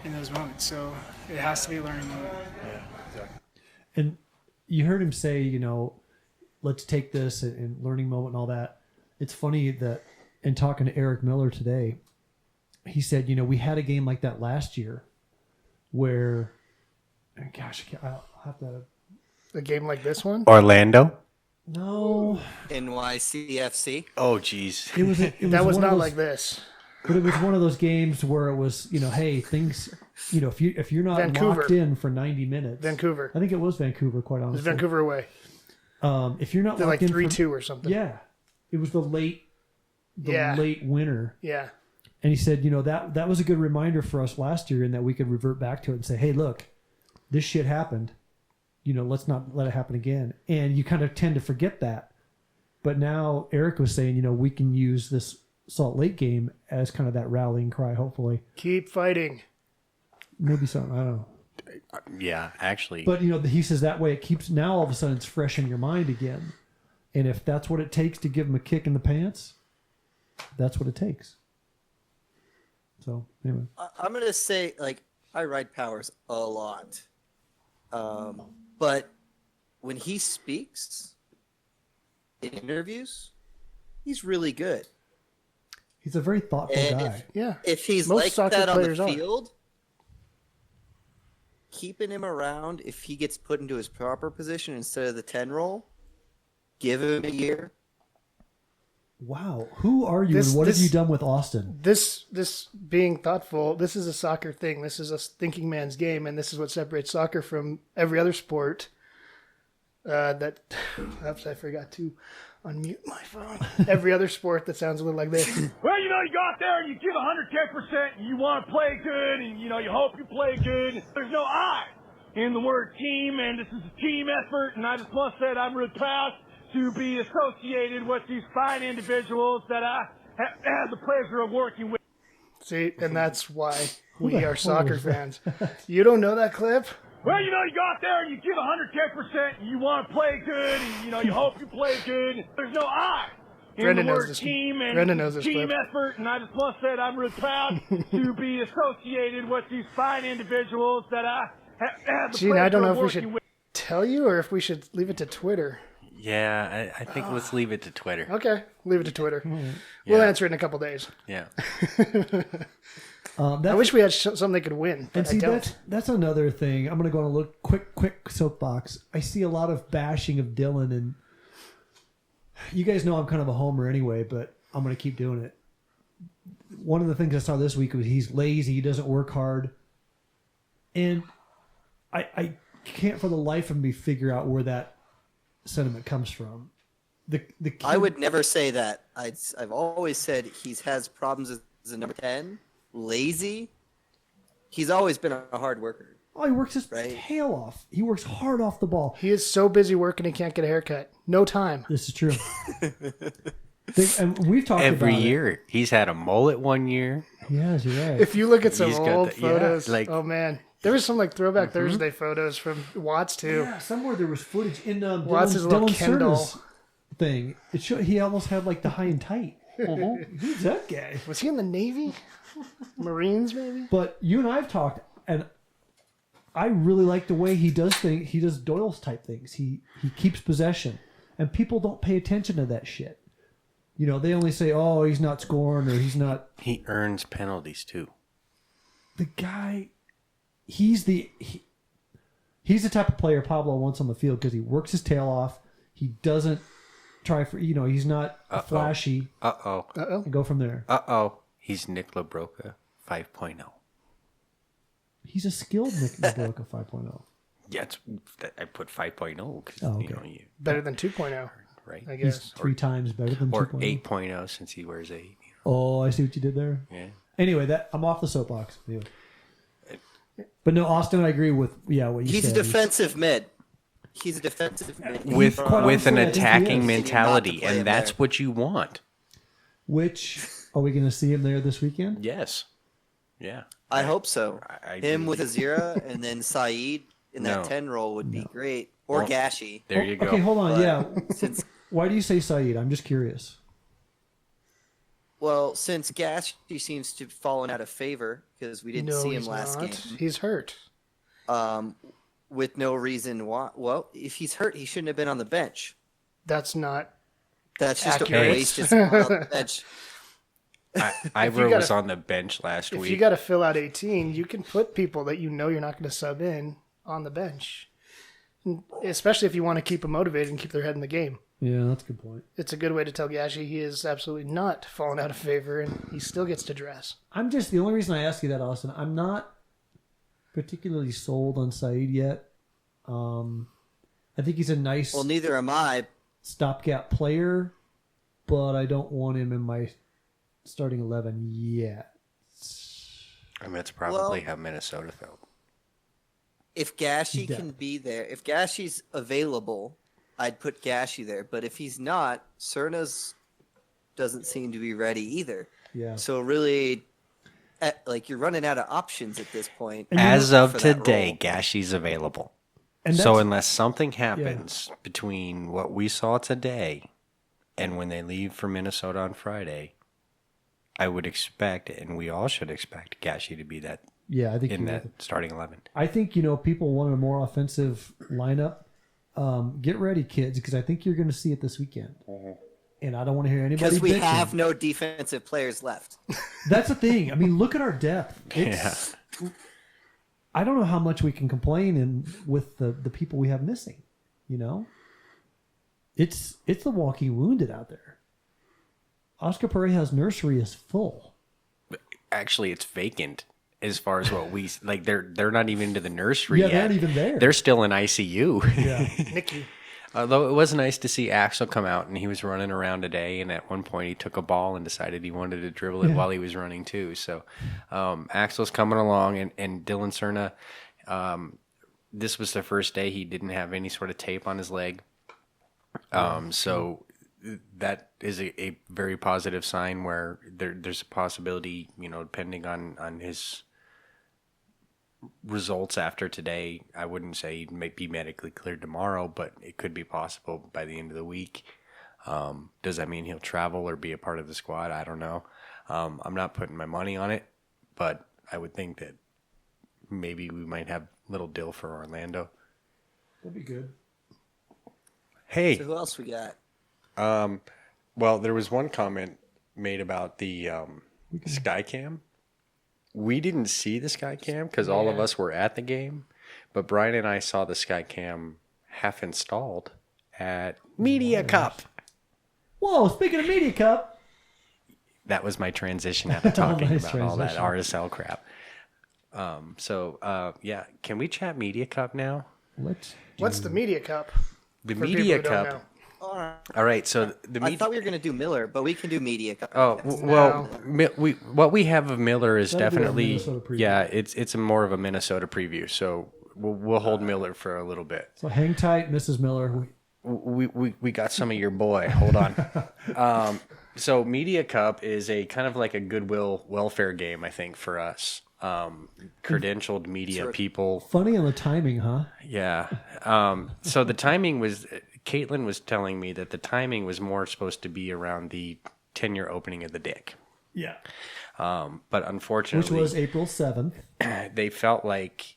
in those moments. So it has to be a learning moment. Yeah, exactly. And you heard him say, let's take this and learning moment and all that. It's funny that in talking to Eric Miller today, he said, we had a game like that last year where, gosh, I'll have to. A game like this one? Orlando? No, NYCFC. Oh, geez. it was. That was one not of those, like this. But it was one of those games where it was, hey, things, if you're not Vancouver. locked in for 90 minutes. Vancouver. I think it was Vancouver, quite It was honestly. Vancouver away. If you're not They're locked like in 3-2 or something. yeah, it was the late winner. Yeah. And he said, that was a good reminder for us last year, in that we could revert back to it and say, hey, look, this shit happened. Let's not let it happen again. And you kind of tend to forget that. But now Eric was saying, we can use this Salt Lake game as kind of that rallying cry, hopefully. Keep fighting. Maybe something, I don't know. Yeah, actually. But, he says that way it keeps, now all of a sudden it's fresh in your mind again. And if that's what it takes to give him a kick in the pants, that's what it takes. So, anyway. I'm gonna say, I ride Powers a lot, but when he speaks in interviews, he's really good. He's a very thoughtful And guy. Yeah. If he's Most like soccer that on the players are. field, keeping him around, if he gets put into his proper position instead of the 10 role, give him a year. Wow. Who are you This- and what have this- you done with Austin? This being thoughtful, this is a soccer thing. This is a thinking man's game, and this is what separates soccer from every other sport. Oops, I forgot to unmute my phone. Every other sport that sounds a little like this. Well, you go out there and you give 110% and you want to play good and, you hope you play good. There's no I in the word team, and this is a team effort, and I just must say that I'm really proud to be associated with these fine individuals that I have had the pleasure of working with. See, and that's why we are soccer fans. You don't know that clip? Well, you go out there and you give 110% and you want to play good and, you hope you play good. There's no I in Brendan the knows word this. team and Brendan knows this team clip. effort, and I just must say that I'm really proud to be associated with these fine individuals that I have the Gene, I don't know if we working should with. tell you or if we should leave it to Twitter. Yeah, I think let's leave it to Twitter. Okay, leave it to Twitter. We'll Yeah. answer it in a couple days. Yeah. I wish we had something they could win, but And see, I don't. that's another thing. I'm going to go on a look quick soapbox. I see a lot of bashing of Dylan, and you guys know I'm kind of a homer anyway, but I'm going to keep doing it. One of the things I saw this week was he's lazy, he doesn't work hard, and I can't for the life of me figure out where that sentiment comes from. The kid, I would never say that. I've always said he has problems as a number 10, lazy. He's always been a hard worker. Oh, he works his Right. tail off. He works hard off the ball. He is so busy working he can't get a haircut. No time. This is true. And we've talked Every about year. He's had a mullet one year. It. Yes, you're right. If you look at some He's got old the- yeah, photos, like- oh man, there was some like Throwback Thursday photos from Watts too. Yeah, somewhere there was footage in Watts' little Dylan Kendall. Serta's thing. It showed he almost had like the high and tight. Who's that guy? Was he in the Navy? Marines maybe? But you and I have talked, and I really like the way he does things. He does Doyle's type things. He keeps possession, and people don't pay attention to that shit. They only say, "Oh, he's not scoring," or "He's not." He earns penalties too. The guy, he's the type of player Pablo wants on the field because he works his tail off. He doesn't try for he's not flashy. Uh-oh. And go from there. Uh-oh. He's Nick LaBroca 5.0. He's a skilled Nick Nabroka 5.0. Yeah, I put 5.0 because, Oh, okay. you Better than 2.0, right? I He's guess. 3 times better than Or 2.0. 8.0 since he wears 8. Oh, I see what you did there. Yeah. Anyway, I'm off the soapbox. Anyway. But no, Austin, I agree with what you He's said. a defensive mid. He's a defensive mid. With quite with honestly, an I think he attacking is. mentality, Not to play him and that's there. what you want. Which are we going to see him there this weekend? Yes. Yeah. I hope so. I Him do. with Azira and then Saeed in that No. 10 role would be great. Or Well, Gashi. There you go. Okay, hold on. But Yeah. Since Why do you say Saeed? I'm just curious. since Gashi seems to have fallen out of favor because we didn't No, see him he's last not. game. He's hurt. With no reason why. Well, if he's hurt, he shouldn't have been on the bench. That's not. That's just Accurate. a wasted spot on the bench. Ivor gotta- was on the bench last If week. you got to fill out 18, you can put people that you know you're not going to sub in on the bench, especially if you want to keep them motivated and keep their head in the game. Yeah, that's a good point. It's a good way to tell Gashi he is absolutely not fallen out of favor and he still gets to dress. I'm just the only reason I ask you that, Austin. I'm not particularly sold on Saeed yet. I think he's a nice Well, neither am I. stopgap player, but I don't want him in my starting 11 yet. I mean, that's probably how Minnesota felt. If Gashi Yeah. can be there, if Gashi's available, I'd put Gashi there. But if he's not, Cerna's doesn't seem to be ready either. Yeah. So really, you're running out of options at this point. As of for that today, role. Gashi's available. And So that's- unless something happens between what we saw today and when they leave for Minnesota on Friday, I would expect, and we all should expect, Gashi to be that Yeah, I think in you're that right. starting 11. I think people want a more offensive lineup. Get ready, kids, because I think you're going to see it this weekend. And I don't want to hear anybody Because we bitching. have no defensive players left. That's the thing. I mean, look at our depth. It's, I don't know how much we can complain with the people we have missing. It's the walking wounded out there. Oscar Pereira's nursery is full. Actually, it's vacant as far as what we like. They're not even into the nursery Yeah, yet. they're not even there. They're still in ICU. Yeah. Nikki. Although it was nice to see Axel come out, and he was running around today, and at one point he took a ball and decided he wanted to dribble it while he was running too. So Axel's coming along, and Dylan Cerna, this was the first day he didn't have any sort of tape on his leg. So that is a very positive sign where there's a possibility, depending on his results after today, I wouldn't say he might be medically cleared tomorrow, but it could be possible by the end of the week. Does that mean he'll travel or be a part of the squad? I don't know. I'm not putting my money on it, but I would think that maybe we might have little Dill for Orlando. That'd be good. Hey. So who else we got? Well, there was one comment made about the Skycam. We didn't see the Skycam because all of us were at the game, but Brian and I saw the Skycam half installed at Media Cup. Whoa, speaking of Media Cup. That was my transition out of talking Nice about all that transition. RSL crap. Yeah, can we chat Media Cup now? What's the Media Cup? The For Media people who don't Cup. know. All right, so the I thought we were going to do Miller, but we can do Media Cup. Oh well, what we have of Miller is That'll be a definitely Minnesota preview. it's a more of a Minnesota preview. So we'll hold Miller for a little bit. So hang tight, Mrs. Miller. We got some of your boy. Hold on. So Media Cup is a kind of like a goodwill welfare game, I think, for us. Credentialed media people. Funny on the timing, huh? Yeah. So the timing was, Caitlin was telling me that the timing was more supposed to be around the 10-year opening of the Dick. Yeah. But unfortunately, Which was April 7th. they felt like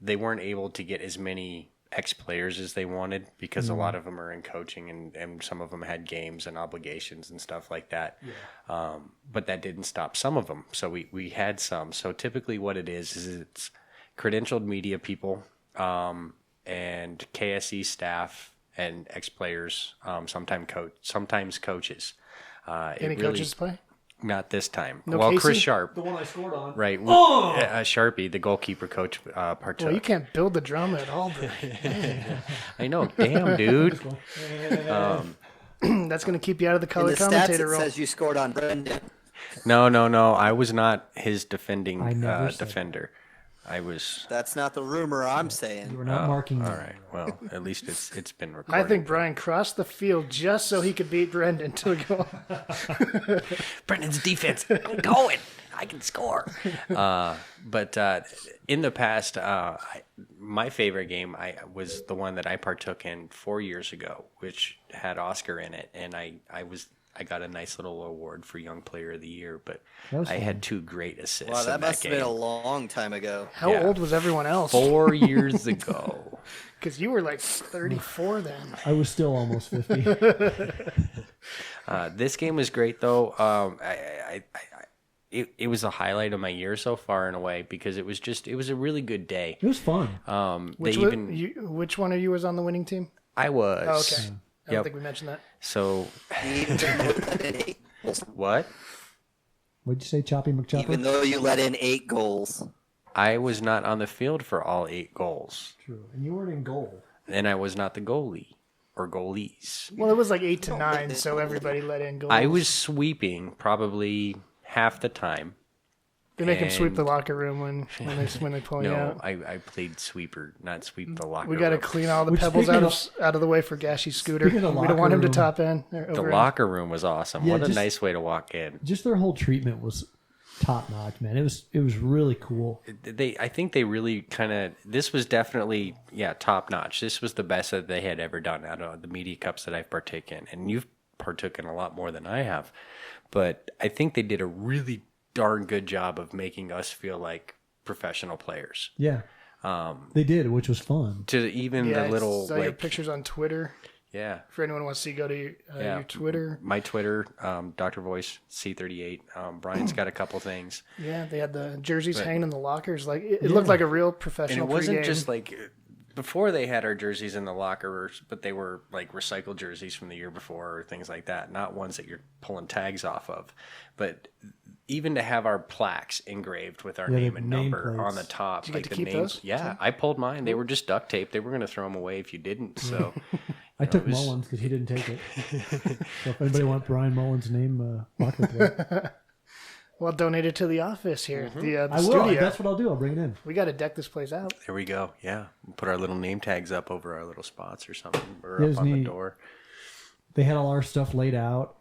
they weren't able to get as many ex-players as they wanted because a lot of them are in coaching and some of them had games and obligations and stuff like that. Yeah. But that didn't stop some of them. So we had some. So typically what it is it's credentialed media people and KSE staff and ex-players, sometimes coaches. Any coaches play? Not this time. No well, Casey? Chris Sharp. The one I scored on. Right. Sharpie, the goalkeeper coach, partook. Well, you can't build the drama at all. I know. Damn, dude. That's going to keep you out of the In color the stats, commentator it role. says you scored on Brendan. No. I was not his defending I never said defender. I was. That's not the rumor I'm saying. You were not marking All me. right. Well, at least it's been recorded. I think Brian crossed the field just so he could beat Brendan to a goal. Brendan's defense. I'm going. I can score. But in the past, my favorite game was the one that I partook in 4 years ago, which had Oscar in it, and I got a nice little award for Young Player of the Year. But I had 2 great assists. Wow, that in must that have been game. a long time ago. How old was everyone else? 4 years ago. Because you were like 34 then. I was still almost 50. This game was great, though. It was a highlight of my year so far in a way because it was a really good day. It was fun. Which one of you was on the winning team? I was. Oh, okay. I don't Yep. think we mentioned that. So what? What'd you say, Choppy McChopper? Even though you let in 8 goals. I was not on the field for all 8 goals, True. And you weren't in goal. and I was not the goalie or goalies. Well, it was like 8 to 9, so everybody let in goals. I was sweeping probably half the time. They make him sweep the and- locker room when they pull you No, out. I played sweeper, not sweep the locker We got to room. clean all the Which, pebbles speaking out of the way for Gashy's scooter. We Speaking of don't want him to locker top in. The locker room was awesome. Yeah, What a just- nice way to walk in. Just their whole treatment was top notch, man. It was really cool. I think they really kind of. This was definitely top notch. This was the best that they had ever done out of the media cups that I've partaken in, and you've partook in a lot more than I have. But I think they did a really darn good job of making us feel like professional players. Yeah. They did, which was fun. To even Yeah, the little I saw your like pictures on Twitter. yeah. For anyone who wants to see, go to your Twitter. My Twitter, Dr. Voice C38. Brian's got a couple things. Yeah, they had the jerseys hanging in the lockers. Like it looked like a real And professional it wasn't pregame. just like before they had our jerseys in the lockers, but they were like recycled jerseys from the year before or things like that. Not ones that you're pulling tags off of. But even to have our plaques engraved with our Yeah, name the and name number on the plates. top, Did you get to the keep names. those? Yeah, I pulled mine. They were just duct tape. They were going to throw them away if you didn't. So I took it was- Mullins because he didn't take it. So if anybody wants Brian Mullins' name, locker plate. Well, donate it to the office here, the I will. studio. That's what I'll do. I'll bring it in. We got to deck this place out. there we go. Yeah, we'll put our little name tags up over our little spots or something, or Yeah, it up was on the neat. door. They had all our stuff laid out.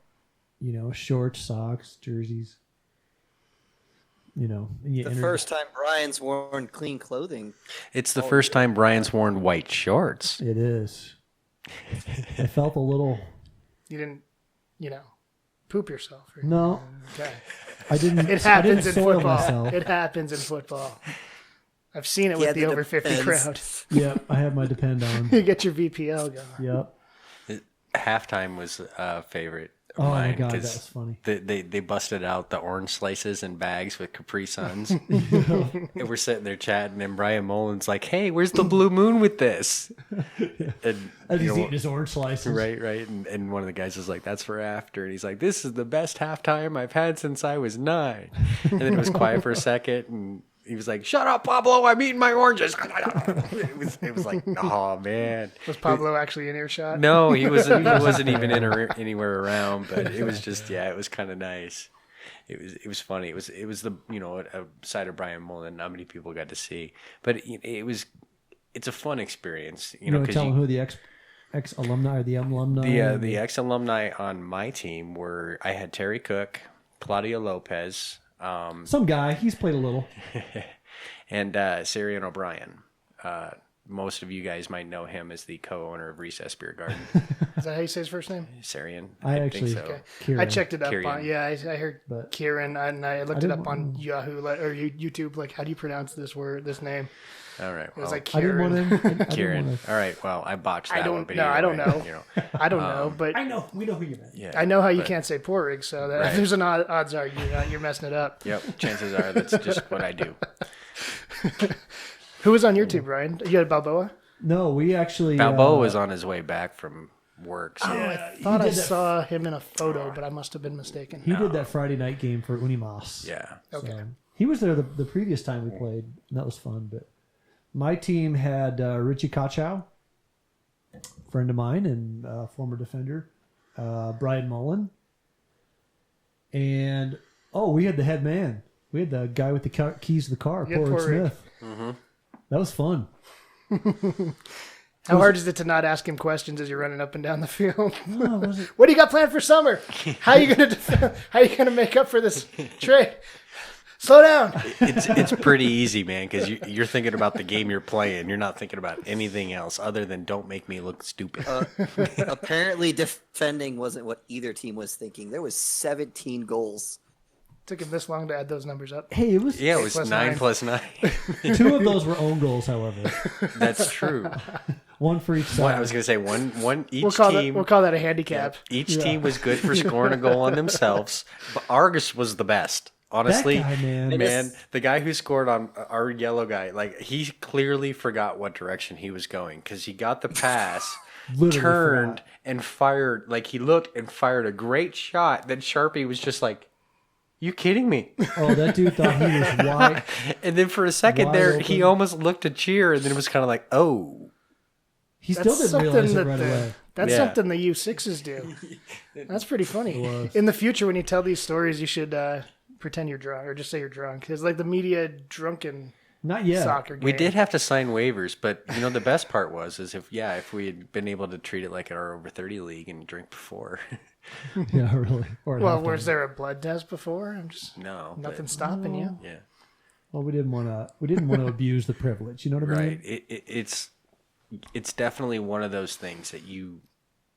Shorts, socks, jerseys. you know, and you The entered- first time Brian's worn clean clothing. It's the first time Brian's worn white shorts. It is. I felt a little. You didn't, poop yourself. Or, No, Okay. I didn't. It I didn't happens in soil football. myself. It happens in football. I've seen it Yeah, with the the over 50 defense. crowd. Yep, I have my depend on. You get your VPL going. Yep. Halftime was a favorite of Oh my mine god, that 'cause was funny. they busted out the orange slices in bags with Capri Suns. And we're sitting there chatting, and Brian Mullins like, "Hey, where's the blue moon with this?" And As you he's know, eating his orange slices. right. And one of the guys was like, "That's for after," and he's like, "This is the best halftime I've had since I was 9." And then it was quiet for a second, and he was like, "Shut up, Pablo! I'm eating my oranges." It was like, oh man. Was Pablo actually in earshot? No, he wasn't even anywhere around. But it was just, it was kind of nice. It was funny. It was the a side of Brian Mullen not many people got to see, but it's a fun experience. You know, 'cause tell them who the ex alumni or the alumni. the ex alumni on my team were I had Terry Cook, Claudio Lopez, some guy. He's played a little. and Sarian O'Brien. Most of you guys might know him as the co-owner of Recess Beer Garden. Is that how you say his first name? Sarian. I think actually- so. Okay. Kieran. I checked it up Kieran. on. Yeah, I heard But- Kieran, and I looked it didn't up on Yahoo or YouTube. Like, how do you pronounce this name? All right. It was Well, like I didn't Kieran. want to. Kieran. All right. Well, I botched that I one. don't. But No, either I don't way, know. I don't know, but I know. We know who you meant. Yeah. I know how you but- can't say porridge, so that Right. there's an odds are you're messing it up. Yep. Chances are that's just what I do. Who was on your team, Brian? You had Balboa. No, we actually. Balboa was on his way back from work. So. I thought I did that- saw him in a photo, but I must have been mistaken. He did that Friday night game for Unimas. Yeah. Okay. So, he was there the previous time we played, and that was fun. But my team had Richie Kachow, friend of mine and former defender, Brian Mullen, and we had the head man. We had the guy with the keys to the car, Yeah, Porrig Porrig. Smith. Mm-hmm. That was fun. How hard is it to not ask him questions as you're running up and down the field? Oh, was it? What do you got planned for summer? How are you gonna make up for this trade? Slow down. It's pretty easy, man, because you're thinking about the game you're playing. You're not thinking about anything else other than don't make me look stupid. Apparently, defending wasn't what either team was thinking. There was 17 goals. Took him this long to add those numbers up. Hey, it was Yeah, it was 8 + 9 9. plus 9. 2 of those were own goals, however. That's true. One for each side. One, I was going to say one each We'll call team. that a handicap. Each team was good for scoring a goal on themselves, but Argus was the best. Honestly, That guy, man. man, the guy who scored on our yellow guy, like he clearly forgot what direction he was going because he got the pass, Literally turned forgot. and fired. Like he looked and fired a great shot. Then Sharpie was just like, "You kidding me?" Oh, that dude thought he was wide. And then for a second Wide there, he open. almost looked to cheer, and then it was kind of like, "Oh." He still didn't realize it right away. That's Yeah. something the U6s do. That's pretty funny. In the future, when you tell these stories, you should pretend you're drunk or just say you're drunk. Because like the media drunken Not yet. soccer game. We did have to sign waivers, but the best part was if we had been able to treat it like our over 30 league and drink before. Yeah, really. Or Well, halftime. was there a blood test before? I'm just No, nothing but- stopping you. Yeah, Well, we didn't want to abuse the privilege. You know what I mean? right. It's definitely one of those things that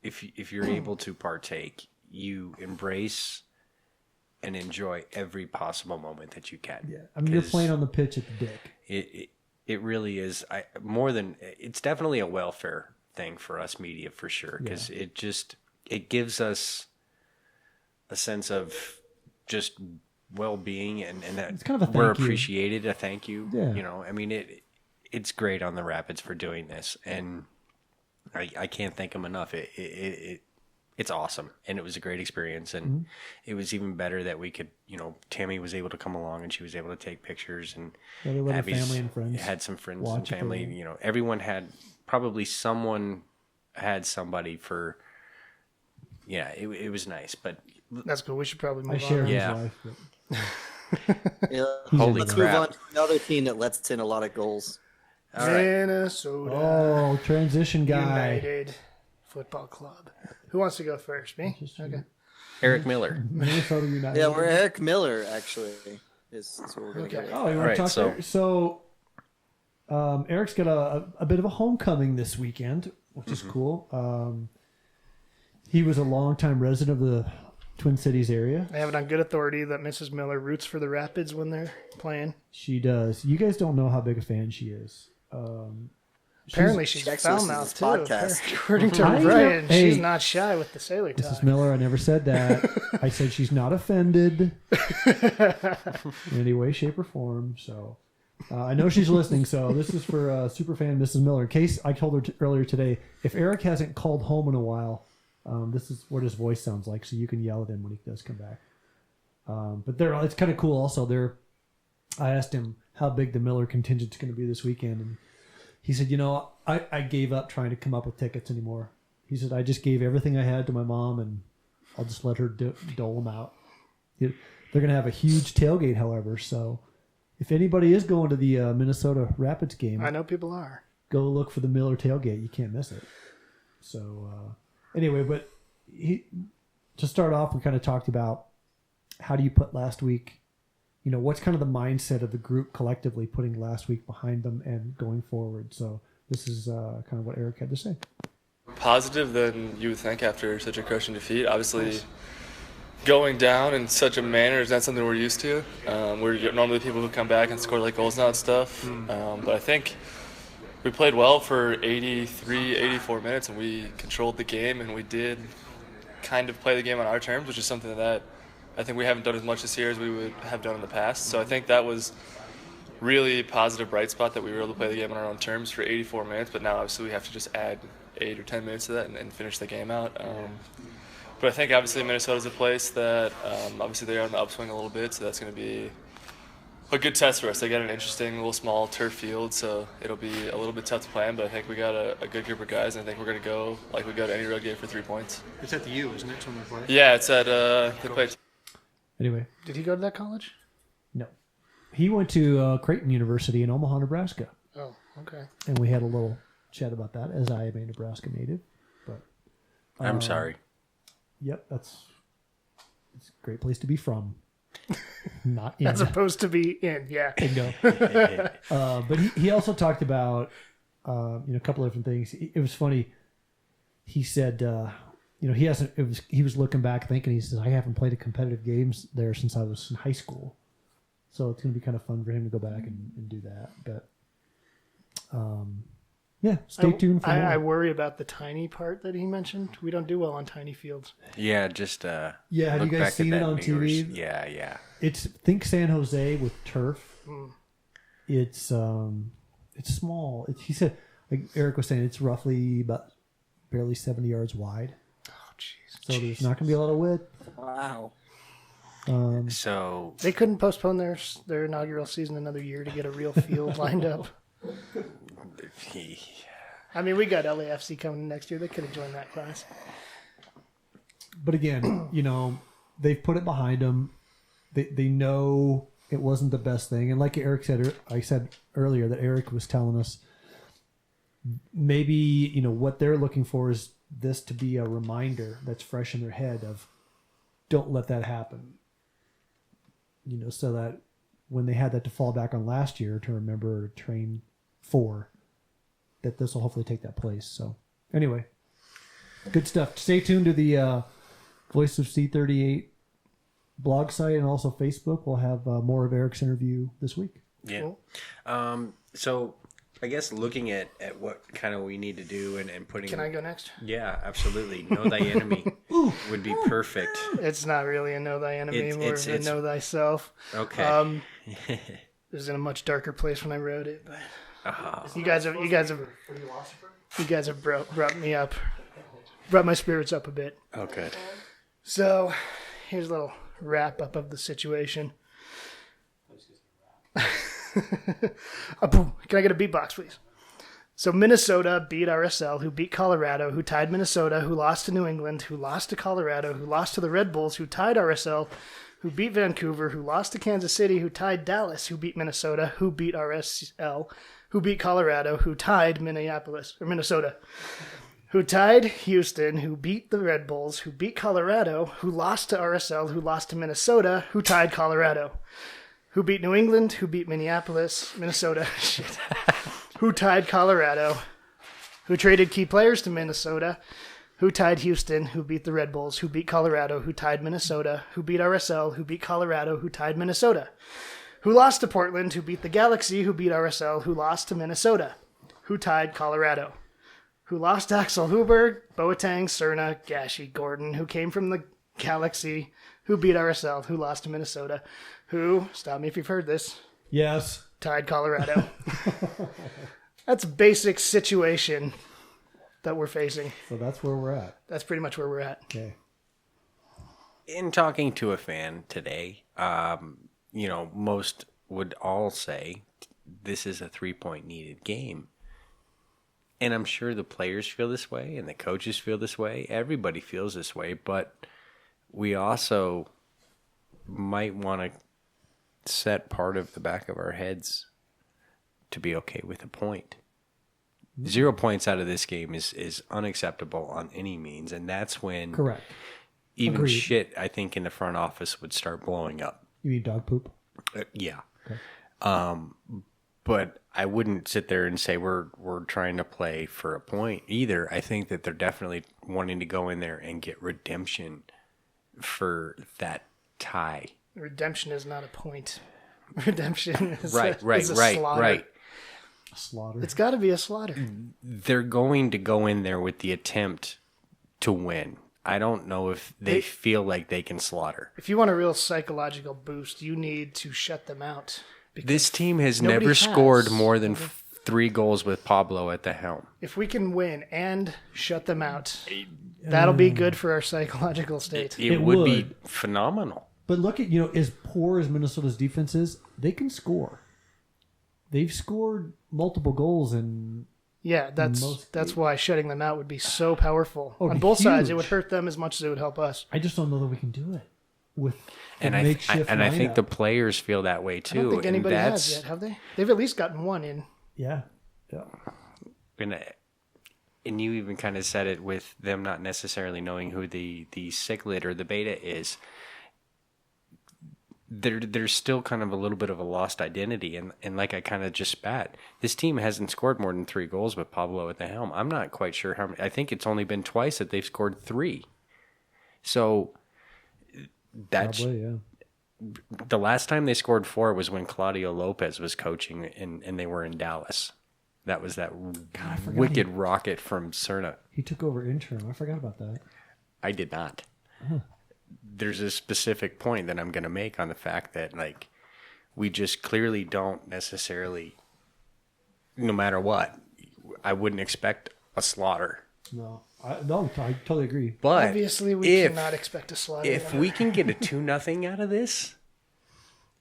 if you're able to partake, you embrace and enjoy every possible moment that you can. Yeah. I mean, you're 'Cause playing on the pitch at the dick. It really is. It's definitely a welfare thing for us media for sure because it gives us a sense of just well-being and that It's kind of a we're thank you. appreciated. A thank you. Yeah. I mean it's great on the Rapids for doing this, and I can't thank them enough. It's awesome, and it was a great experience, and it was even better that we could, Tammy was able to come along and she was able to take pictures, and Yeah, they let her Abby's family and friends had some friends and watch it family. for Everyone had probably someone had somebody for. Yeah, it was nice, but That's cool. We should probably I move share on. his Yeah. life. But Yeah, Holy let's crap. move on to another team that lets in a lot of goals. all right. Minnesota oh, transition guy. United Football Club. Who wants to go first? Me? Okay. Eric Miller. Minnesota United. Yeah, we're Eric Miller, actually. is what we're going to Okay. go with. Oh, you want Right, to talk so- there? So, Eric's got a bit of a homecoming this weekend, which is cool. He was a longtime resident of the Twin Cities area. I have it on good authority that Mrs. Miller roots for the Rapids when they're playing. She does. You guys don't know how big a fan she is. Apparently, she's She actually foul listens mouth to too. this podcast. According to I know. Brian, Hey. she's not shy with the sailor Mrs. talk. Miller, I never said that. I said she's not offended in any way, shape, or form. So I know she's listening. So this is for superfan Mrs. Miller. In case I told her earlier today, if Eric hasn't called home in a while, this is what his voice sounds like. So you can yell at him when he does come back. But it's kind of cool. Also, I asked him how big the Miller contingent's going to be this weekend, and he said, I gave up trying to come up with tickets anymore. He said, I just gave everything I had to my mom, and I'll just let her dole them out. They're going to have a huge tailgate, however, so if anybody is going to the Minnesota Rapids game, I know people are. go look for the Miller tailgate. You can't miss it. So anyway, but to start off, we kind of talked about how do you put last week, what's kind of the mindset of the group collectively putting last week behind them and going forward. So this is kind of what Eric had to say. Positive than you would think after such a crushing defeat. Obviously, going down in such a manner is not something we're used to. We're normally people who come back and score late goals now and stuff. But I think we played well for 83, 84 minutes, and we controlled the game, and we did kind of play the game on our terms, which is something that I think we haven't done as much this year as we would have done in the past. So I think that was really positive bright spot that we were able to play the game on our own terms for 84 minutes, but now obviously we have to just add 8 or 10 minutes to that and finish the game out. But I think obviously Minnesota's a place that obviously they're on the upswing a little bit, so that's going to be a good test for us. They got an interesting little small turf field, so it'll be a little bit tough to plan, but I think we got a good group of guys, and I think we're going to go like we go to any road game for 3 points. It's at the U, isn't it? Somewhere play? Yeah, it's at they play. Anyway, Did he go to that college? no. He went to Creighton University in Omaha, Nebraska. Oh, okay. And we had a little chat about that, as I am a Nebraska native. But I'm sorry. Yep, it's a great place to be from. Not in. As opposed to be in, yeah. Bingo. But he also talked about a couple of different things. It was funny. He said he hasn't. He was looking back thinking. He says, I haven't played a competitive games there since I was in high school. So it's going to be kind of fun for him to go back and do that. But yeah, stay tuned for more. I worry about the tiny part that he mentioned. We don't do well on tiny fields. Yeah, just Yeah, have look you guys back at seen it that on New Year's- TV? Yeah. Think San Jose with turf. It's small. He said, like Eric was saying, it's roughly about barely 70 yards wide. Oh, jeez. So there's not going to be a lot of width. Wow. So They couldn't postpone their inaugural season another year to get a real field lined up. I mean, we got LAFC coming next year. They could have joined that class. But again, they've put it behind them. They know it wasn't the best thing. And like Eric said, I said earlier that Eric was telling us maybe, what they're looking for is this to be a reminder that's fresh in their head of don't let that happen. So that when they had that to fall back on last year to remember to train for, that this will hopefully take that place. So anyway, good stuff. Stay tuned to the Voice of C38 blog site and also Facebook. We'll have more of Eric's interview this week. yeah. So I guess looking at what kind of we need to do and putting. Can I go next? Yeah, absolutely. Know thy enemy would be perfect. It's not really a know thy enemy, It's- more it's- of a it's- know thyself. Okay. It was in a much darker place when I wrote it, but Uh-huh. you guys have brought me up, brought my spirits up a bit. Oh, good. So, here's a little wrap up of the situation. Can I get a beatbox, please? So Minnesota beat RSL, who beat Colorado, who tied Minnesota, who lost to New England, who lost to Colorado, who lost to the Red Bulls, who tied RSL, who beat Vancouver, who lost to Kansas City, who tied Dallas, who beat Minnesota, who beat RSL, who beat Colorado, who tied Minnesota, who tied Houston, who beat the Red Bulls, who beat Colorado, who lost to RSL, who lost to Minnesota, who tied Colorado. Who beat New England? Who beat Minnesota? Shit. Who tied Colorado? Who traded key players to Minnesota? Who tied Houston? Who beat the Red Bulls? Who beat Colorado? Who tied Minnesota? Who beat RSL? Who beat Colorado? Who tied Minnesota? Who lost to Portland? Who beat the Galaxy? Who beat RSL? Who lost to Minnesota? Who tied Colorado? Who lost to Axel Huber, Boateng, Cerna, Gashi, Gordon? Who came from the Galaxy? Who beat RSL? Who lost to Minnesota? Who, stop me if you've heard this, Yes. tied Colorado? That's basic situation that we're facing. So that's where we're at. That's pretty much where we're at. Okay. In talking to a fan today, most would all say this is a 3-point needed game. And I'm sure the players feel this way and the coaches feel this way. Everybody feels this way, but we also might want to set part of the back of our heads to be okay with a point. 0 points out of this game is unacceptable on any means, and that's when Correct. even Agreed. shit, I think, in the front office would start blowing up. You mean dog poop? Yeah. Okay. But I wouldn't sit there and say we're trying to play for a point either. I think that they're definitely wanting to go in there and get redemption for that tie. Redemption is not a point. Redemption is Right. is a slaughter. A slaughter. It's got to be a slaughter. They're going to go in there with the attempt to win. I don't know if they feel like they can slaughter. If you want a real psychological boost, you need to shut them out. This team has nobody never has. scored more than 3 goals with Pablo at the helm. If we can win and shut them out, that'll be good for our psychological state. It would be phenomenal. But look at, as poor as Minnesota's defense is, they can score. They've scored multiple goals and Yeah, that's why shutting them out would be so powerful. Oh, On both sides, it huge. would hurt them as much as it would help us. I just don't know that we can do it with And a I makeshift think the lineup. players feel that way too. I don't think and anybody that's, has yet, have they? They've at least gotten one in. Yeah. And you even kind of said it with them not necessarily knowing who the cichlid or the beta is. There's still kind of a little bit of a lost identity. And like I kind of just spat, this team hasn't scored more than 3 goals with Pablo at the helm. I'm not quite sure how many. I think it's only been twice that they've scored 3. So that's Probably, yeah. the last time they scored 4 was when Claudio Lopez was coaching and they were in Dallas. That was that wicked rocket from Cerna. He took over interim. I forgot about that. I did not. There's a specific point that I'm going to make on the fact that, we just clearly don't necessarily, no matter what, I wouldn't expect a slaughter. No, I totally agree. But Obviously, we cannot expect a slaughter. if we can get a 2-0 out of this,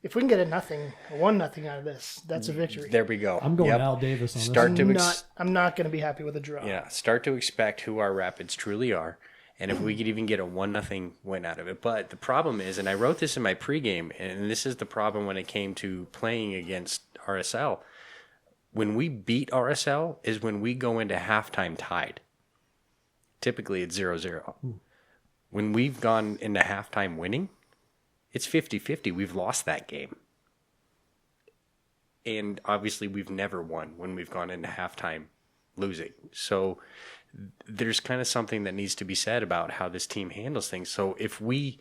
If we can get a 1-0 out of this, that's a victory. there we go. I'm going Yep. Al Davis on Start this. to I'm not going to be happy with a draw. Yeah, start to expect who our Rapids truly are, and if we could even get a 1-0 win out of it. But the problem is, and I wrote this in my pregame, and this is the problem when it came to playing against RSL. When we beat RSL is when we go into halftime tied. Typically, it's 0-0. When we've gone into halftime winning, it's 50-50. We've lost that game. And obviously, we've never won when we've gone into halftime losing. So there's kind of something that needs to be said about how this team handles things. So if we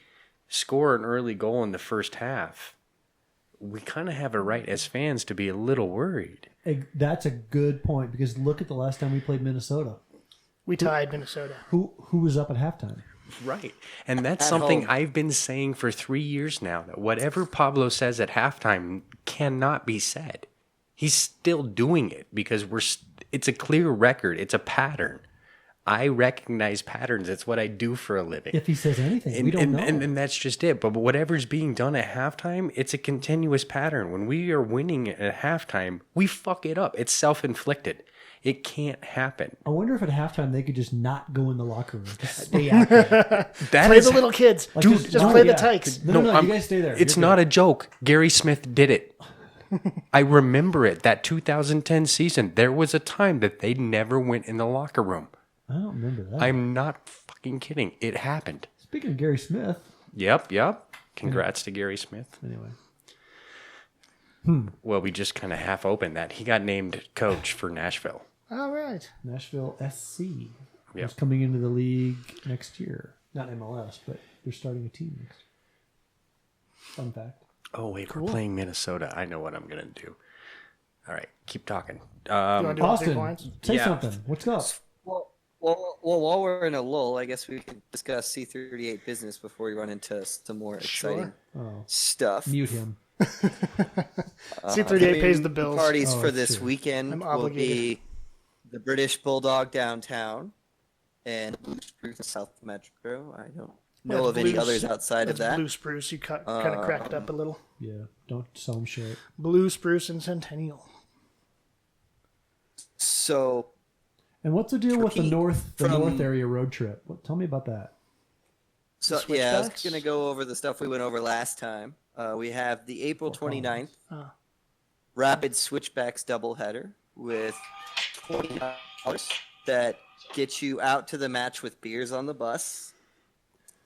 score an early goal in the first half, we kind of have a right as fans to be a little worried. That's a good point, because look at the last time we played Minnesota. We tied Minnesota. Who was up at halftime? Right. And that's At something home. I've been saying for 3 years now, that whatever Pablo says at halftime cannot be said. He's still doing it because it's a clear record. It's a pattern. I recognize patterns. It's what I do for a living. If he says anything, we don't know. And that's just it. But whatever's being done at halftime, it's a continuous pattern. When we are winning at halftime, we fuck it up. It's self-inflicted. It can't happen. I wonder if at halftime they could just not go in the locker room. Just stay out there. Play the little kids. Like, Dude, just play the tykes. No, you guys stay there. It's not a joke. Gary Smith did it. I remember it. That 2010 season, there was a time that they never went in the locker room. I don't remember that. I'm not fucking kidding. It happened. Speaking of Gary Smith. Yep. Congrats to Gary Smith. Anyway. Well, we just kind of half opened that. He got named coach for Nashville. All right. Nashville SC Yep. is coming into the league next year. Not MLS, but they're starting a team next year. Fun fact. Oh, wait, Cool. we're playing Minnesota. I know what I'm going to do. All right, keep talking. You want to do all 3 Austin, points? say Yeah. something. What's up? Well, while we're in a lull, I guess we could discuss C38 business before we run into some more exciting Oh, stuff. mute him. C38 pays the bills. Parties Oh, for that's this true. weekend I'm will obligated. be the British Bulldog downtown and Blue Spruce in South Metro. I don't know That's of any Blue- others outside of that's that. Blue Spruce. You kind of cracked up a little. Yeah, don't sell him shit. Blue Spruce and Centennial. So And what's the deal with the Pete, north from- area road trip? Tell me about that. yeah, I was Switchbacks? going to go over the stuff we went over last time. We have the April 29th Oh. Rapid Switchbacks doubleheader with $20 that gets you out to the match with beers on the bus.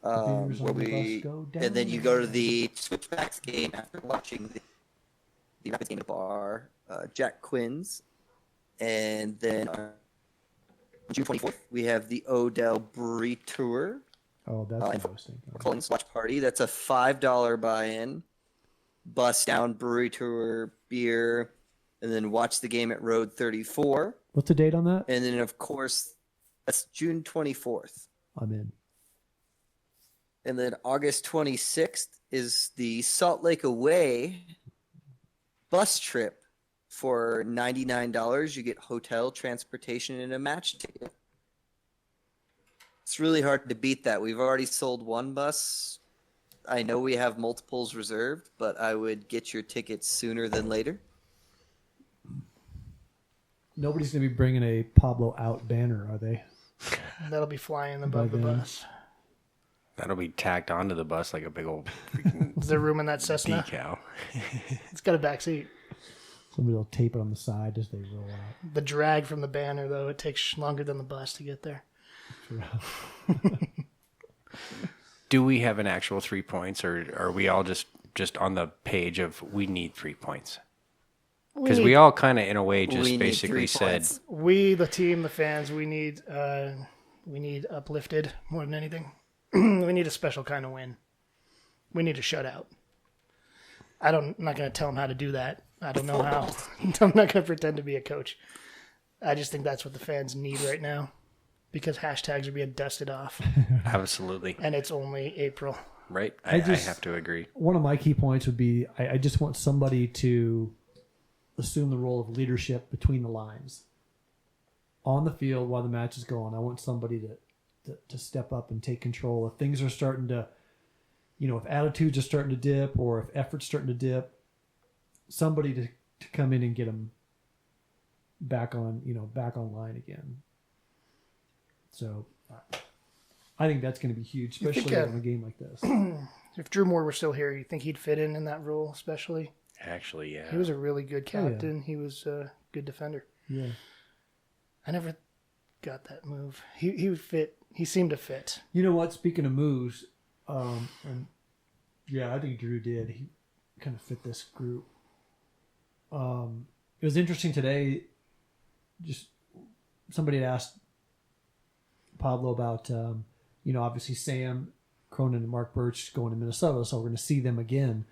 Beers on Where the we, bus go down. and then you go to the Switchbacks game after watching the Rapids game at the bar, Jack Quinn's. And then on June 24th, we have the Odell Brewery Tour. Oh, that's what I was thinking. Collins Watch Party. That's a $5 buy-in. Bus down, brewery tour, beer, and then watch the game at Road 34. What's the date on that? And then, of course, that's June 24th. I'm in. And then August 26th is the Salt Lake Away bus trip for $99. You get hotel, transportation, and a match ticket. It's really hard to beat that. We've already sold one bus. I know we have multiples reserved, but I would get your tickets sooner than later. Nobody's going to be bringing a Pablo out banner, are they? That'll be flying above the then. bus. That'll be tacked onto the bus like a big old freaking Is there room in that Cessna? decal. It's got a back seat. Somebody will tape it on the side as they roll out. The drag from the banner, though, it takes longer than the bus to get there. Do we have an actual 3 points, or are we all just on the page of we need 3 points? Because we all kind of, in a way, just We need basically 3 said, points. We, the team, the fans, we need uplifted more than anything. We need a special kind of win. We need a shutout. I'm not going to tell them how to do that. I don't know how. I'm not going to pretend to be a coach. I just think that's what the fans need right now, because hashtags are being dusted off, absolutely, and it's only April. right? I I just- have to agree. One of my key points would be I just want somebody to assume the role of leadership between the lines. On the field while the match is going, I want somebody to step up and take control. If things are starting to, if attitudes are starting to dip or if effort's starting to dip, somebody to come in and get them back on line again. So I think that's going to be huge, especially on a game like this. If Drew Moore were still here, you think he'd fit in that role, especially? Actually, yeah. He was a really good Oh, yeah. captain. He was a good defender. Yeah. I never got that move. He would fit. He seemed to fit. You know what? Speaking of moves, and yeah, I think Drew did. He kind of fit this group. It was interesting today. Just somebody had asked Pablo about, obviously Sam Cronin and Mark Birch going to Minnesota, so we're going to see them again.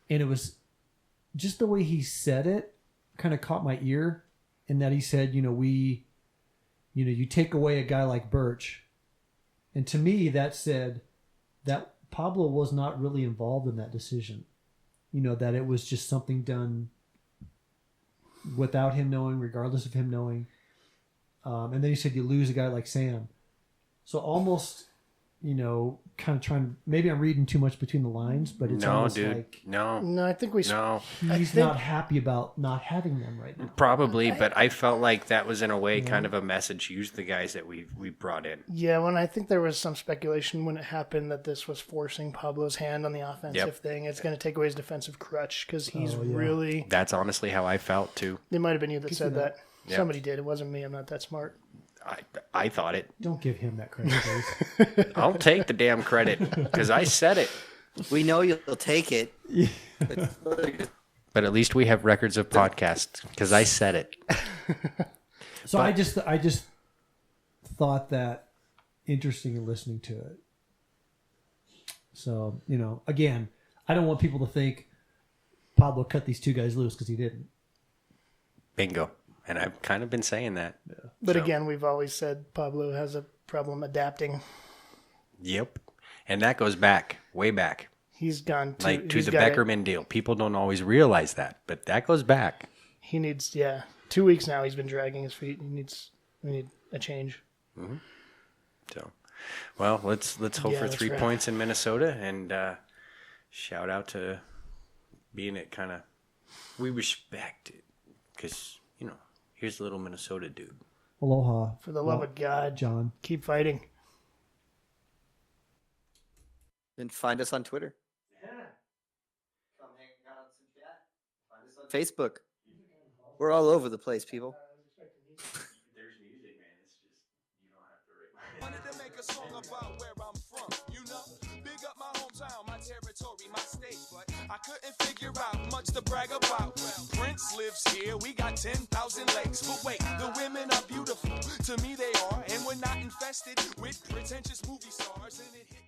And it was just the way he said it kind of caught my ear, in that he said, you take away a guy like Birch. And to me, that said that Pablo was not really involved in that decision. That it was just something done without him knowing, regardless of him knowing. And then he said you lose a guy like Sam. So almost, kind of trying, maybe I'm reading too much between the lines, but it's No, almost dude. like No, I think we. No, he's think- not happy about not having them right now. probably, but I felt like that was in a way kind of a message. Use the guys that we brought in. Yeah, when I think there was some speculation when it happened that this was forcing Pablo's hand on the offensive thing. It's going to take away his defensive crutch because he's really. That's honestly how I felt too. It might have been you that said that. Yeah. Somebody did. It wasn't me. I'm not that smart. I thought it. Don't give him that credit, please. I'll take the damn credit because I said it. We know you'll take it. But but at least we have records of podcasts because I said it. So I just thought that interesting in listening to it. So, again, I don't want people to think Pablo cut these two guys loose because he didn't. Bingo. And I've kind of been saying that. Yeah. But again, we've always said Pablo has a problem adapting. Yep. And that goes back, way back. He's gone to the Beckerman deal. People don't always realize that, but that goes back. He needs, 2 weeks now he's been dragging his feet. We need a change. Mm-hmm. So, well, let's hope for 3 points in Minnesota, and shout out to being it kind of, we respect it because, here's a little Minnesota dude. Aloha. For the love of God, John. Keep fighting. And find us on Twitter. Yeah. Come hang out some chat. Find us on Facebook. We're all over the place, people. There's music, man. It's just, you don't have to rate. Wanted to make a song about where I'm from, big up my hometown, my territory, my state, but I couldn't figure out much to brag about. Well, Prince lives here, we got 10,000 lakes, but wait, the women are beautiful, to me they are, and we're not infested with pretentious movie stars, and it hit me.